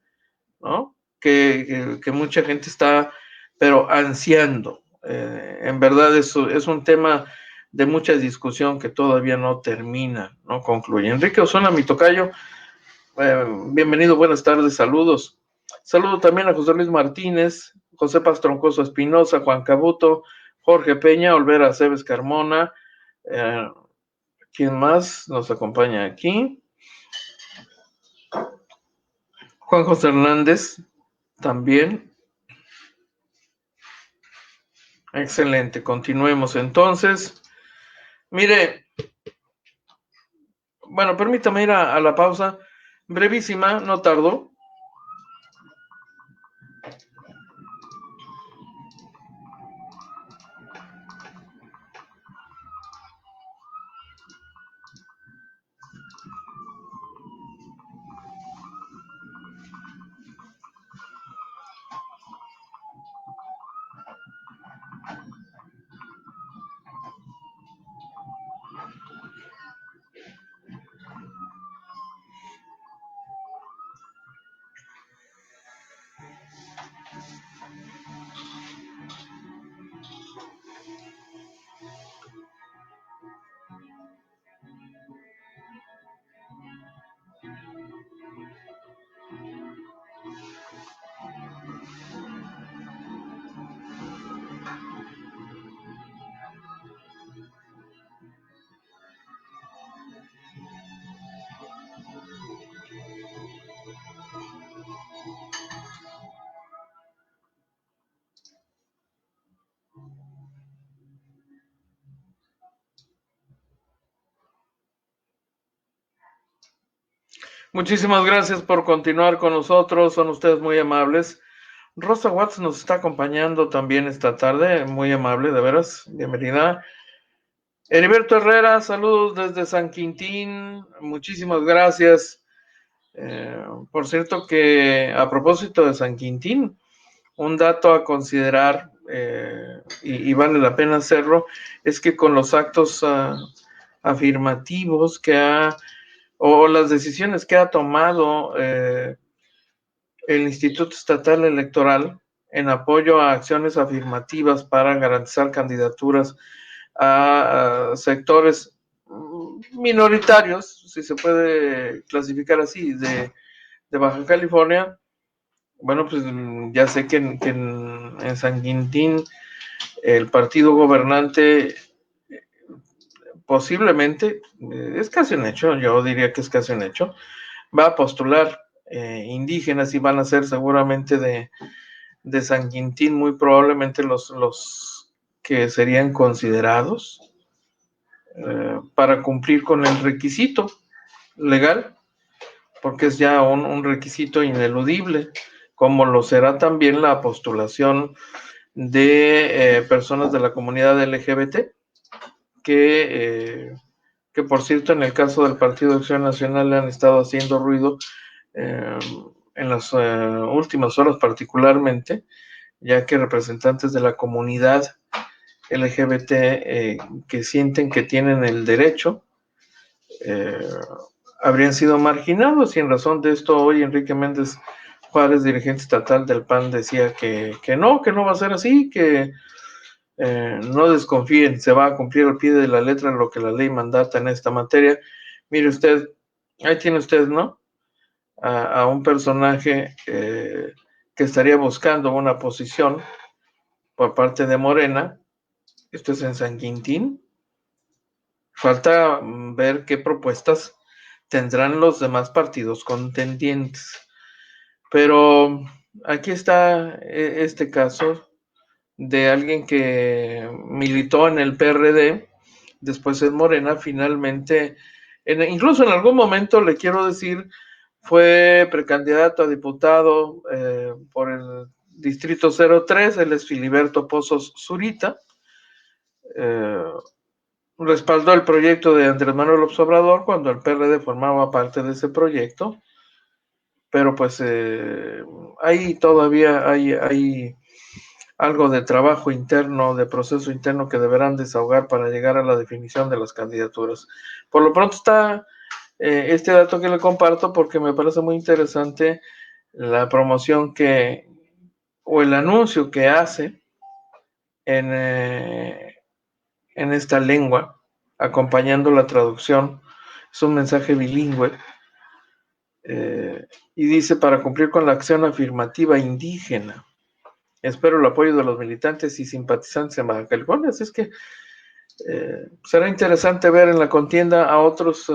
¿no? Que mucha gente está, pero ansiando. En verdad es un tema de mucha discusión que todavía no termina, no concluye. Enrique Osuna, mi tocayo, bienvenido, buenas tardes, saludos. Saludo también a José Luis Martínez, José Pastroncoso Espinosa, Juan Cabuto, Jorge Peña, Olvera Cebes Carmona. ¿Quién más nos acompaña aquí? Juan José Hernández, también. Excelente, continuemos entonces. Mire, bueno, permítame ir a la pausa brevísima, no tardo. Muchísimas gracias por continuar con nosotros, son ustedes muy amables. Rosa Watts nos está acompañando también esta tarde, muy amable, de veras, bienvenida. Heriberto Herrera, saludos desde San Quintín, muchísimas gracias. Por cierto que a propósito de San Quintín, un dato a considerar, y vale la pena hacerlo, es que con los actos afirmativos o las decisiones que ha tomado el Instituto Estatal Electoral en apoyo a acciones afirmativas para garantizar candidaturas a sectores minoritarios, si se puede clasificar así, de Baja California. Bueno, pues ya sé que en San Quintín el partido gobernante posiblemente, es casi un hecho, yo diría que es casi un hecho, va a postular indígenas y van a ser seguramente de San Quintín muy probablemente los que serían considerados para cumplir con el requisito legal, porque es ya un requisito ineludible, como lo será también la postulación de personas de la comunidad LGBT, que por cierto en el caso del Partido de Acción Nacional le han estado haciendo ruido en las últimas horas particularmente, ya que representantes de la comunidad LGBT que sienten que tienen el derecho habrían sido marginados, y en razón de esto hoy Enrique Méndez Juárez, dirigente estatal del PAN, decía que no va a ser así, que no desconfíen, se va a cumplir al pie de la letra lo que la ley mandata en esta materia. Mire usted, ahí tiene usted, ¿no? A un personaje que estaría buscando una posición por parte de Morena, Esto es en San Quintín. Falta ver qué propuestas tendrán los demás partidos contendientes. Pero aquí está este caso de alguien que militó en el PRD, después en Morena, finalmente, incluso en algún momento, le quiero decir, fue precandidato a diputado por el Distrito 03, él es Filiberto Pozos Zurita, respaldó el proyecto de Andrés Manuel López Obrador cuando el PRD formaba parte de ese proyecto, pero pues ahí todavía hay algo de trabajo interno, de proceso interno que deberán desahogar para llegar a la definición de las candidaturas. Por lo pronto está este dato que le comparto porque me parece muy interesante la promoción o el anuncio que hace en esta lengua, acompañando la traducción. Es un mensaje bilingüe y dice: para cumplir con la acción afirmativa indígena, espero el apoyo de los militantes y simpatizantes en Baja California. Así es que será interesante ver en la contienda a otros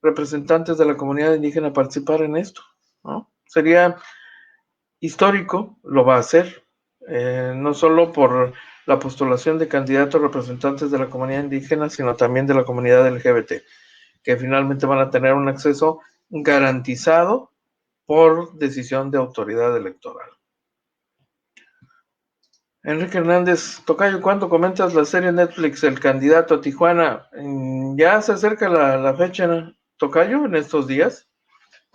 representantes de la comunidad indígena participar en esto, ¿no? Sería histórico, lo va a hacer, no solo por la postulación de candidatos representantes de la comunidad indígena, sino también de la comunidad LGBT, que finalmente van a tener un acceso garantizado por decisión de autoridad electoral. Enrique Hernández, tocayo, ¿cuándo comentas la serie Netflix El Candidato a Tijuana? Ya se acerca la fecha, ¿no, tocayo, en estos días?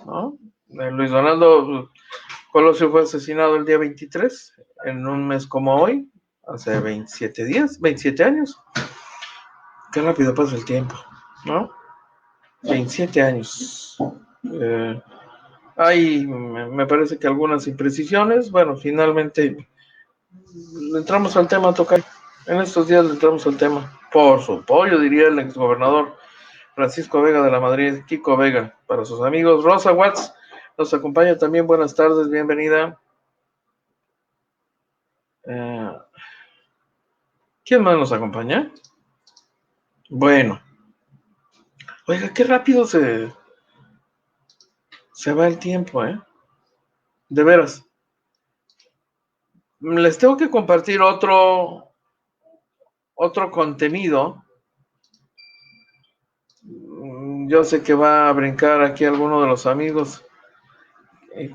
¿No? Luis Donaldo Colosio fue asesinado el día 23, en un mes como hoy, hace 27 años. Qué rápido pasa el tiempo, ¿no? 27 años. Hay, me parece que algunas imprecisiones. Bueno, finalmente le entramos al tema, tocayo. En estos días le entramos al tema. Por su apoyo, diría el exgobernador Francisco Vega de la Madrid, Kiko Vega, para sus amigos. Rosa Watts nos acompaña también. Buenas tardes, bienvenida. ¿Quién más nos acompaña? Bueno. Oiga, qué rápido se va el tiempo, ¿eh? De veras. Les tengo que compartir otro contenido. Yo sé que va a brincar aquí alguno de los amigos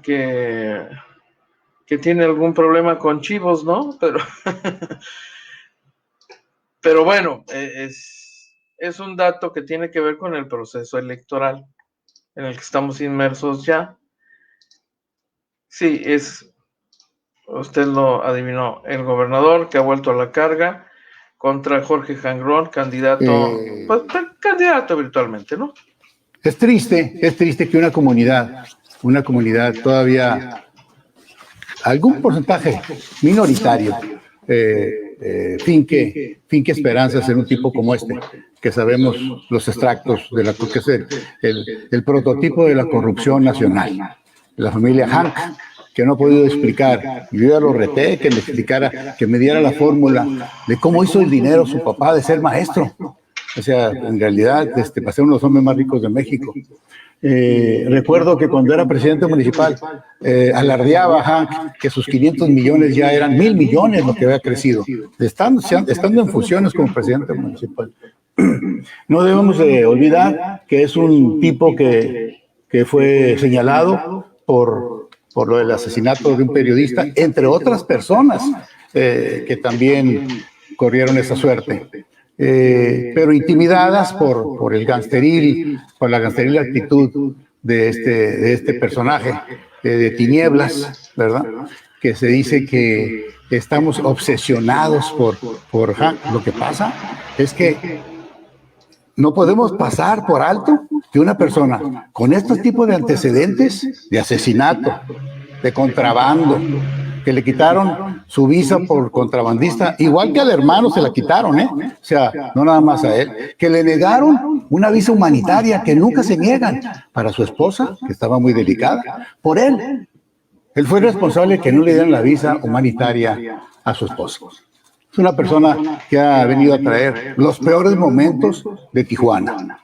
que tiene algún problema con chivos, ¿no? Pero bueno, es un dato que tiene que ver con el proceso electoral en el que estamos inmersos ya. Sí, usted lo adivinó, el gobernador que ha vuelto a la carga contra Jorge Jangrón, candidato virtualmente, ¿no? Es triste que una comunidad todavía, algún porcentaje minoritario, finque esperanzas en un tipo como este, que sabemos los extractos de la que es el prototipo de la corrupción nacional. La familia Hank, que no ha podido explicar, yo ya lo reté, que le explicara, que me diera la fórmula de cómo hizo el dinero su papá de ser maestro. O sea, en realidad, para ser uno de los hombres más ricos de México. Recuerdo que cuando era presidente municipal, alardeaba Hank que sus 500 millones ya eran 1,000 millones lo que había crecido, estando en funciones como presidente municipal. No debemos de olvidar que es un tipo que fue señalado por lo del asesinato de un periodista, entre otras personas que también corrieron esa suerte. Pero intimidadas por la gangsteril actitud de este personaje de tinieblas, ¿verdad? Que se dice que estamos obsesionados por Hank. Lo que pasa es que no podemos pasar por alto que una persona con estos tipos de antecedentes de asesinato, de contrabando, que le quitaron su visa por contrabandista, igual que al hermano se la quitaron, o sea, no nada más a él, que le negaron una visa humanitaria que nunca se niegan para su esposa, que estaba muy delicada, por él. Él fue responsable de que no le dieran la visa humanitaria a su esposa. Es una persona que ha venido a traer los peores momentos de Tijuana.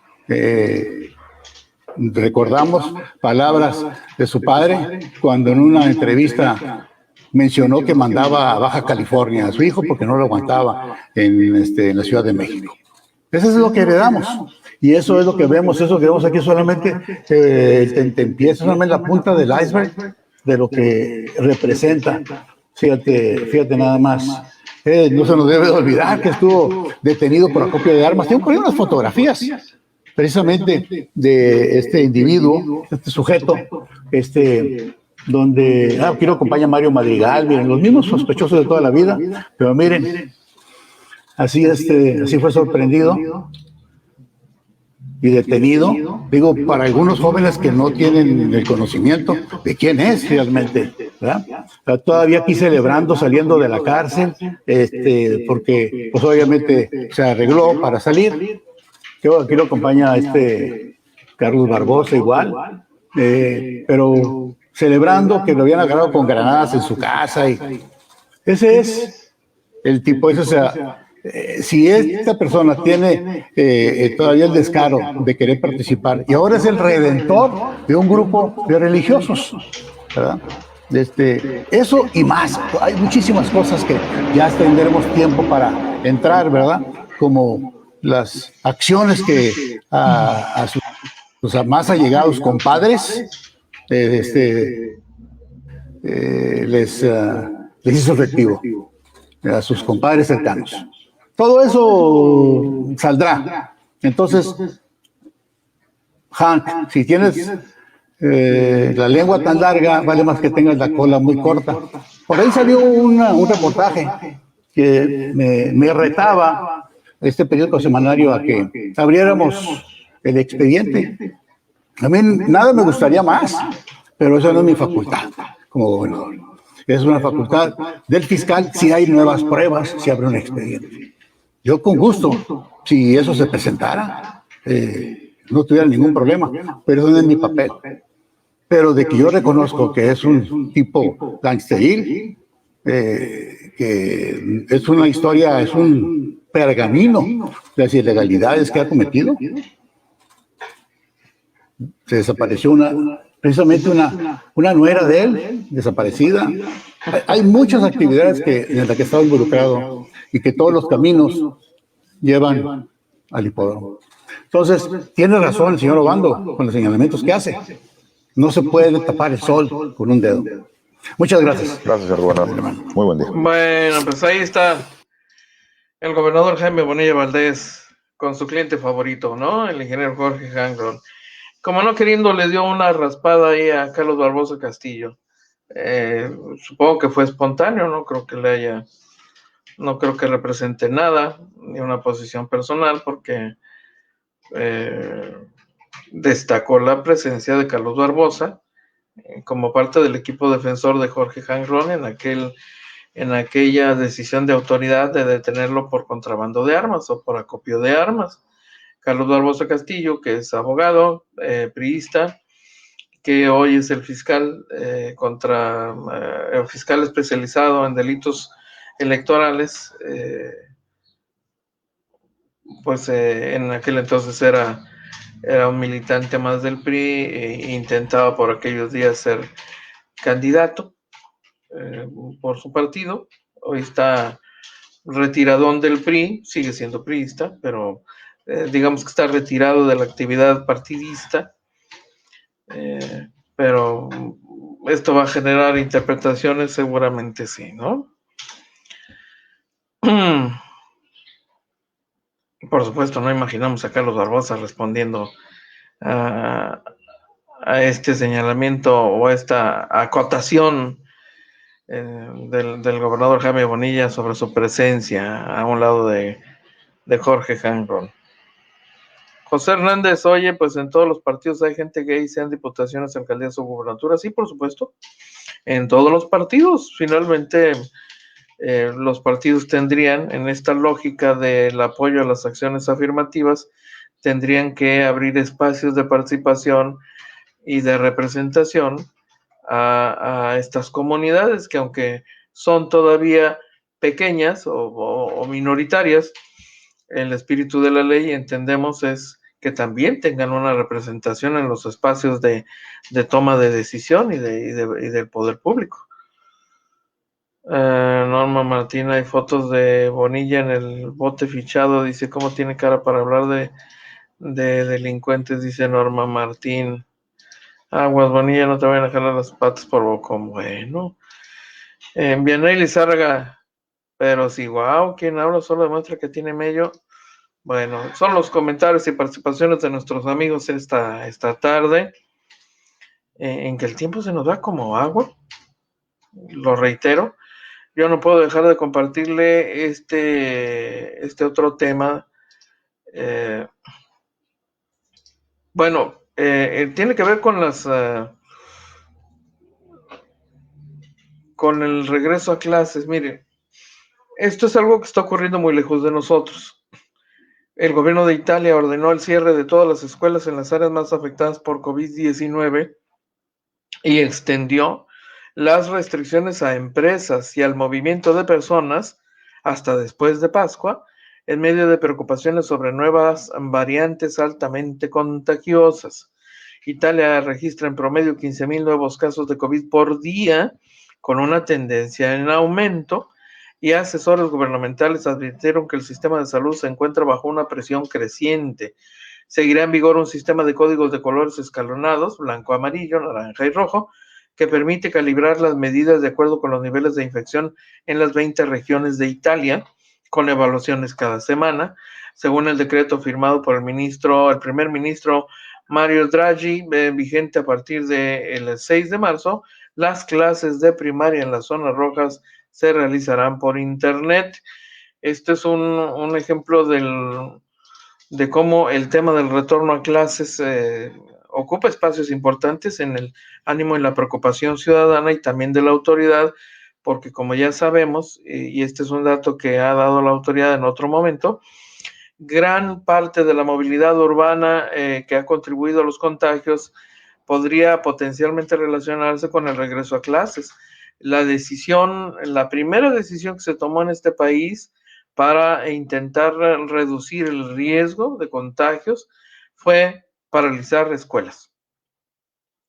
Recordamos palabras de su padre cuando en una entrevista mencionó que mandaba a Baja California a su hijo porque no lo aguantaba en la Ciudad de México. Eso es lo que heredamos. Y eso es lo que vemos, eso que vemos aquí solamente empieza solamente la punta del iceberg de lo que representa. Fíjate nada más. No se nos debe de olvidar que estuvo detenido por acopio de armas. Tengo por ahí unas fotografías precisamente de este individuo, este sujeto, donde aquí lo acompaña Mario Madrigal, miren, los mismos sospechosos de toda la vida, pero miren, así fue sorprendido y detenido, digo, para algunos jóvenes que no tienen el conocimiento de quién es realmente, ¿verdad? Todavía aquí celebrando, saliendo de la cárcel, porque pues obviamente se arregló para salir. Aquí lo acompaña Carlos Barbosa igual, pero celebrando que lo habían agarrado con granadas en su casa, y ese es el tipo, si esta persona tiene todavía el descaro de querer participar y ahora es el redentor de un grupo de religiosos, ¿verdad? Eso y más, hay muchísimas cosas que ya tendremos tiempo para entrar, ¿verdad? Como las acciones que a sus más allegados compadres les hizo efectivo, a sus compadres cercanos. Todo eso saldrá. Entonces, Hank, si tienes la lengua tan larga, vale más que tengas la cola muy corta. Por ahí salió un reportaje que me retaba este periódico semanario a que abriéramos el expediente. A mí nada me gustaría más, pero esa no es mi facultad como gobernador. Es una facultad del fiscal. Si hay nuevas pruebas, se abre un expediente. Yo con gusto, si eso se presentara, no tuviera ningún problema, pero eso no es mi papel. Pero de que yo reconozco que es un tipo gangsteril, que es una historia, es un pergamino de las ilegalidades que ha cometido. Se desapareció precisamente una nuera de él, desaparecida. Hay muchas actividades en las que he estado involucrado y que todos los caminos llevan al hipódromo. Entonces, tiene razón el señor Obando con los señalamientos que hace. No se puede tapar el sol con un dedo. Muchas gracias. Gracias, señor gobernador. Muy buen día. Bueno, pues ahí está el gobernador Jaime Bonilla Valdés con su cliente favorito, ¿no? El ingeniero Jorge Hanron. Como no queriendo, le dio una raspada ahí a Carlos Barbosa Castillo. Supongo que fue espontáneo, no creo que represente nada, ni una posición personal, porque destacó la presencia de Carlos Barbosa como parte del equipo defensor de Jorge Hanron en aquella decisión de autoridad de detenerlo por contrabando de armas o por acopio de armas. Carlos Barbosa Castillo, que es abogado, priista, que hoy es el fiscal fiscal especializado en delitos electorales, pues en aquel entonces era un militante más del PRI e intentaba por aquellos días ser candidato por su partido. Hoy está retiradón del PRI, sigue siendo priista, pero digamos que está retirado de la actividad partidista, pero esto va a generar interpretaciones, seguramente sí, ¿no? Por supuesto, no imaginamos a Carlos Barbosa respondiendo a este señalamiento o a esta acotación del gobernador Jaime Bonilla sobre su presencia a un lado de Jorge Hanron. José Hernández, oye, pues en todos los partidos hay gente gay, sean diputaciones, alcaldías o gubernaturas. Sí, por supuesto, en todos los partidos. Finalmente, los partidos tendrían, en esta lógica del apoyo a las acciones afirmativas, tendrían que abrir espacios de participación y de representación a estas comunidades que, aunque son todavía pequeñas o minoritarias, el espíritu de la ley, entendemos, es que también tengan una representación en los espacios de toma de decisión y del poder público. Norma Martín, hay fotos de Bonilla en el bote fichado, dice, ¿cómo tiene cara para hablar de delincuentes? Dice Norma Martín. Aguas, Bonilla, no te vayan a jalar las patas por bocón. Bueno. Vianey Lizárraga, pero sí, wow, quien habla solo demuestra que tiene mello. Bueno, son los comentarios y participaciones de nuestros amigos esta tarde, en que el tiempo se nos da como agua, lo reitero. Yo no puedo dejar de compartirle este otro tema. Bueno, tiene que ver con con el regreso a clases. Miren, esto es algo que está ocurriendo muy lejos de nosotros. El gobierno de Italia ordenó el cierre de todas las escuelas en las áreas más afectadas por COVID-19 y extendió las restricciones a empresas y al movimiento de personas hasta después de Pascua, en medio de preocupaciones sobre nuevas variantes altamente contagiosas. Italia registra en promedio 15,000 nuevos casos de COVID por día, con una tendencia en aumento, y asesores gubernamentales advirtieron que el sistema de salud se encuentra bajo una presión creciente. Seguirá en vigor un sistema de códigos de colores escalonados, blanco, amarillo, naranja y rojo, que permite calibrar las medidas de acuerdo con los niveles de infección en las 20 regiones de Italia, con evaluaciones cada semana, según el decreto firmado por el primer ministro Mario Draghi, vigente a partir del 6 de marzo. Las clases de primaria en las zonas rojas se realizarán por internet. Este es un ejemplo de cómo el tema del retorno a clases ocupa espacios importantes en el ánimo y la preocupación ciudadana y también de la autoridad, porque como ya sabemos, y este es un dato que ha dado la autoridad en otro momento, gran parte de la movilidad urbana que ha contribuido a los contagios podría potencialmente relacionarse con el regreso a clases. La primera decisión que se tomó en este país para intentar reducir el riesgo de contagios fue paralizar escuelas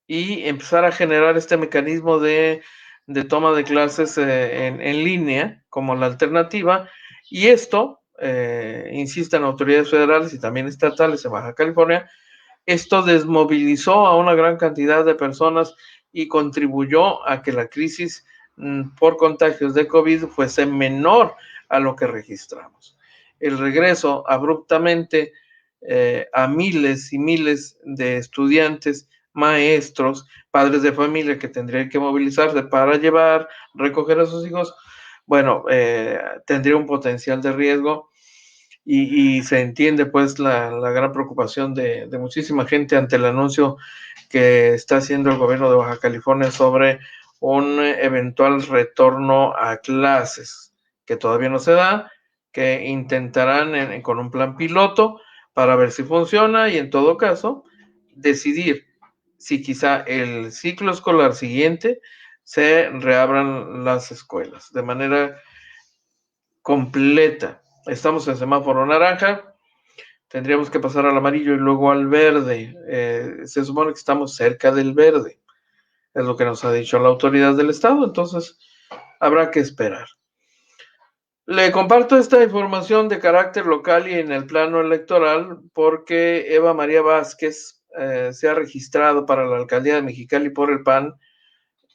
y empezar a generar este mecanismo de toma de clases en línea como la alternativa, y esto, insisten autoridades federales y también estatales en Baja California, esto desmovilizó a una gran cantidad de personas y contribuyó a que la crisis por contagios de COVID fuese menor a lo que registramos. El regreso abruptamente a miles y miles de estudiantes, maestros, padres de familia que tendrían que movilizarse para recoger a sus hijos, bueno, tendría un potencial de riesgo. Y se entiende pues la gran preocupación de muchísima gente ante el anuncio que está haciendo el gobierno de Baja California sobre un eventual retorno a clases, que todavía no se da, que intentarán con un plan piloto para ver si funciona y en todo caso decidir si quizá el ciclo escolar siguiente se reabran las escuelas de manera completa. Estamos en semáforo naranja, tendríamos que pasar al amarillo y luego al verde. Se supone que estamos cerca del verde, es lo que nos ha dicho la autoridad del estado, entonces habrá que esperar. Le comparto esta información de carácter local y en el plano electoral porque Eva María Vázquez se ha registrado para la alcaldía de Mexicali por el PAN.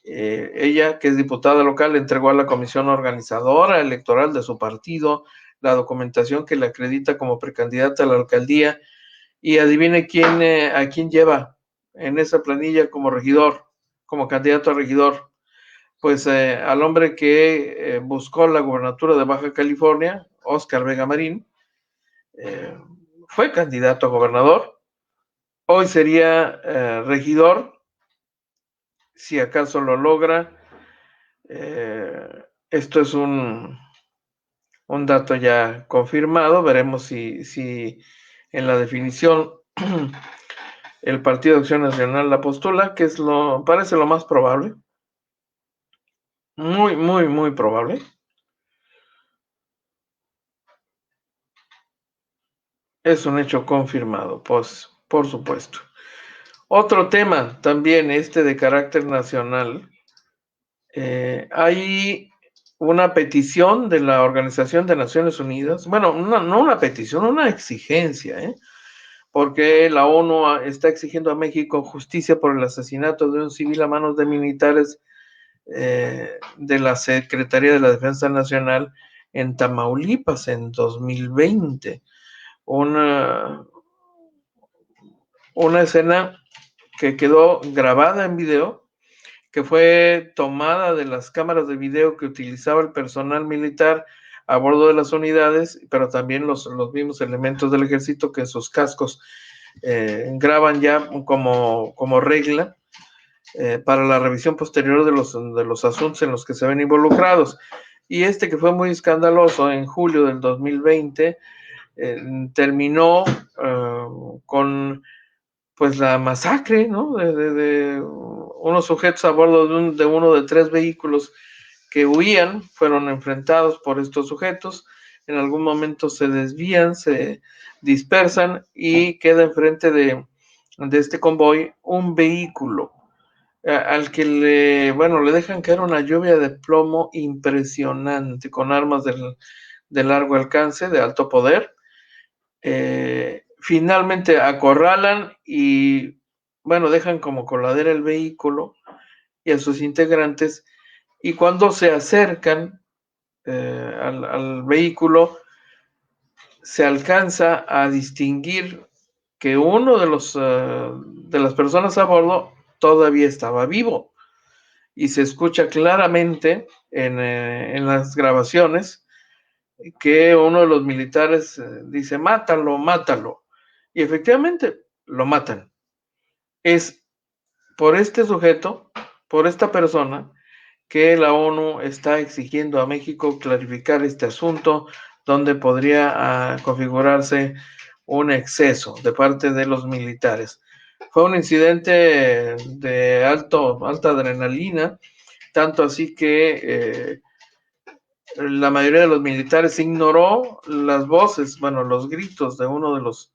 Ella, que es diputada local, entregó a la comisión organizadora electoral de su partido la documentación que le acredita como precandidata a la alcaldía, y adivine a quién lleva en esa planilla como regidor, como candidato a regidor. Pues al hombre que buscó la gubernatura de Baja California, Óscar Vega Marín, fue candidato a gobernador, hoy sería regidor, si acaso lo logra. Esto es un dato ya confirmado. Veremos si en la definición el Partido de Acción Nacional la postula, que parece lo más probable. Muy, muy, muy probable. Es un hecho confirmado, pues, por supuesto. Otro tema también, de carácter nacional. Hay una petición de la Organización de Naciones Unidas, bueno, no una petición, una exigencia, porque la ONU está exigiendo a México justicia por el asesinato de un civil a manos de militares de la Secretaría de la Defensa Nacional en Tamaulipas en 2020. Una escena que quedó grabada en video, que fue tomada de las cámaras de video que utilizaba el personal militar a bordo de las unidades, pero también los mismos elementos del ejército que en sus cascos graban ya como regla para la revisión posterior de los asuntos en los que se ven involucrados. Y que fue muy escandaloso en julio del 2020, terminó con pues la masacre, ¿no? de unos sujetos a bordo de uno de 3 vehículos que huían, fueron enfrentados por estos sujetos, en algún momento se desvían, se dispersan y queda enfrente de este convoy un vehículo al que le dejan caer una lluvia de plomo impresionante con armas de largo alcance, de alto poder. Finalmente acorralan y dejan como coladera el vehículo y a sus integrantes, y cuando se acercan al vehículo se alcanza a distinguir que uno de las personas a bordo todavía estaba vivo, y se escucha claramente en las grabaciones que uno de los militares dice: mátalo, mátalo, y efectivamente lo matan. Es por este sujeto, por esta persona, que la ONU está exigiendo a México clarificar este asunto, donde podría configurarse un exceso de parte de los militares. Fue un incidente de alta adrenalina, tanto así que la mayoría de los militares ignoró las voces, los gritos de uno de los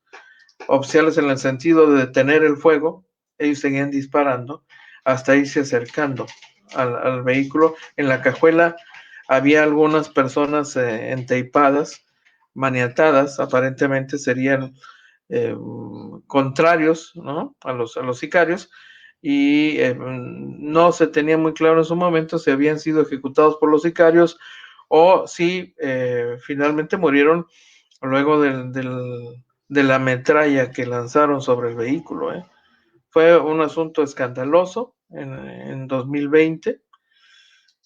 oficiales en el sentido de detener el fuego. Ellos seguían disparando hasta irse acercando al vehículo. En la cajuela había algunas personas enteipadas, maniatadas, aparentemente serían contrarios, ¿no?, a los sicarios, y no se tenía muy claro en su momento si habían sido ejecutados por los sicarios o si finalmente murieron luego de la metralla que lanzaron sobre el vehículo. Fue un asunto escandaloso en 2020,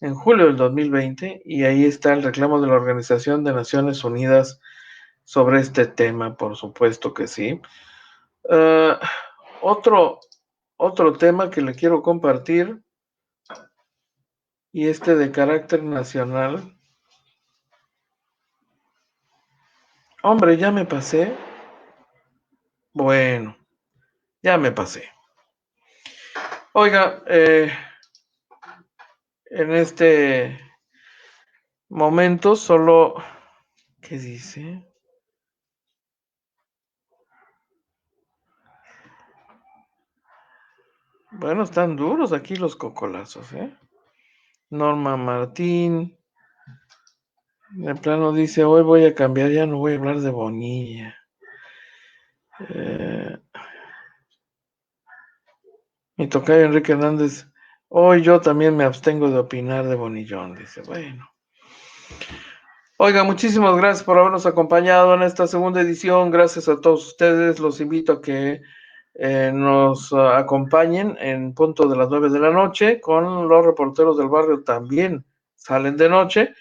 en julio del 2020, y ahí está el reclamo de la Organización de Naciones Unidas sobre este tema, por supuesto que sí. Otro tema que le quiero compartir, y de carácter nacional. Hombre, ya me pasé. Bueno, ya me pasé. Oiga, en este momento solo, ¿qué dice? Bueno, están duros aquí los cocolazos, ¿eh? Norma Martín, de plano dice: hoy voy a cambiar, ya no voy a hablar de Bonilla. Mi tocayo Enrique Hernández: hoy yo también me abstengo de opinar de Bonillón, dice. Bueno. Oiga, muchísimas gracias por habernos acompañado en esta segunda edición. Gracias a todos ustedes. Los invito a que nos acompañen en punto de las 9 de la noche con los reporteros del barrio. También salen de noche.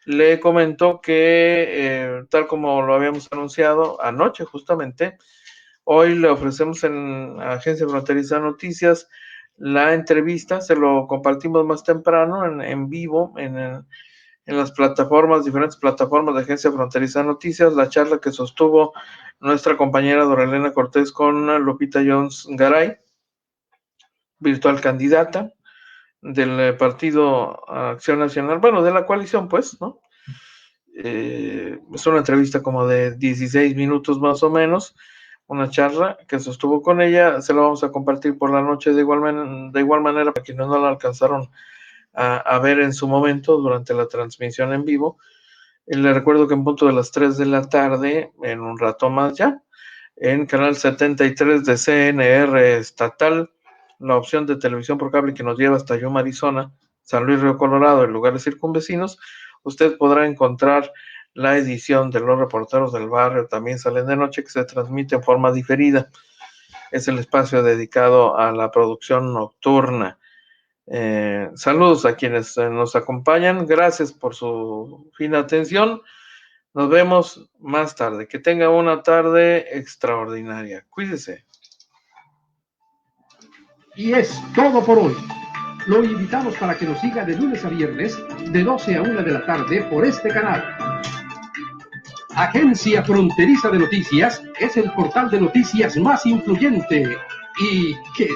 Le comento que, tal como lo habíamos anunciado anoche justamente, hoy le ofrecemos en Agencia Fronteriza Noticias la entrevista. Se lo compartimos más temprano en vivo en las diferentes plataformas de Agencia Fronteriza Noticias, la charla que sostuvo nuestra compañera Doralena Cortés con Lupita Jones Garay, virtual candidata del Partido Acción Nacional, de la coalición, pues, ¿no? Es una entrevista como de 16 minutos más o menos, una charla que sostuvo con ella. Se la vamos a compartir por la noche de igual manera para quienes no la alcanzaron a ver en su momento durante la transmisión en vivo. Le recuerdo que en punto de las 3 de la tarde, en un rato más ya, en canal 73 de CNR estatal, la opción de televisión por cable que nos lleva hasta Yuma, Arizona, San Luis Río Colorado y lugares circunvecinos, usted podrá encontrar la edición de Los Reporteros del Barrio, también salen de noche, que se transmite en forma diferida. Es el espacio dedicado a la producción nocturna. Saludos a quienes nos acompañan, gracias por su fina atención. Nos vemos más tarde. Que tenga una tarde extraordinaria. Cuídese. Y es todo por hoy. Lo invitamos para que nos siga de lunes a viernes, de 12 a 1 de la tarde por este canal. Agencia Fronteriza de Noticias es el portal de noticias más influyente y que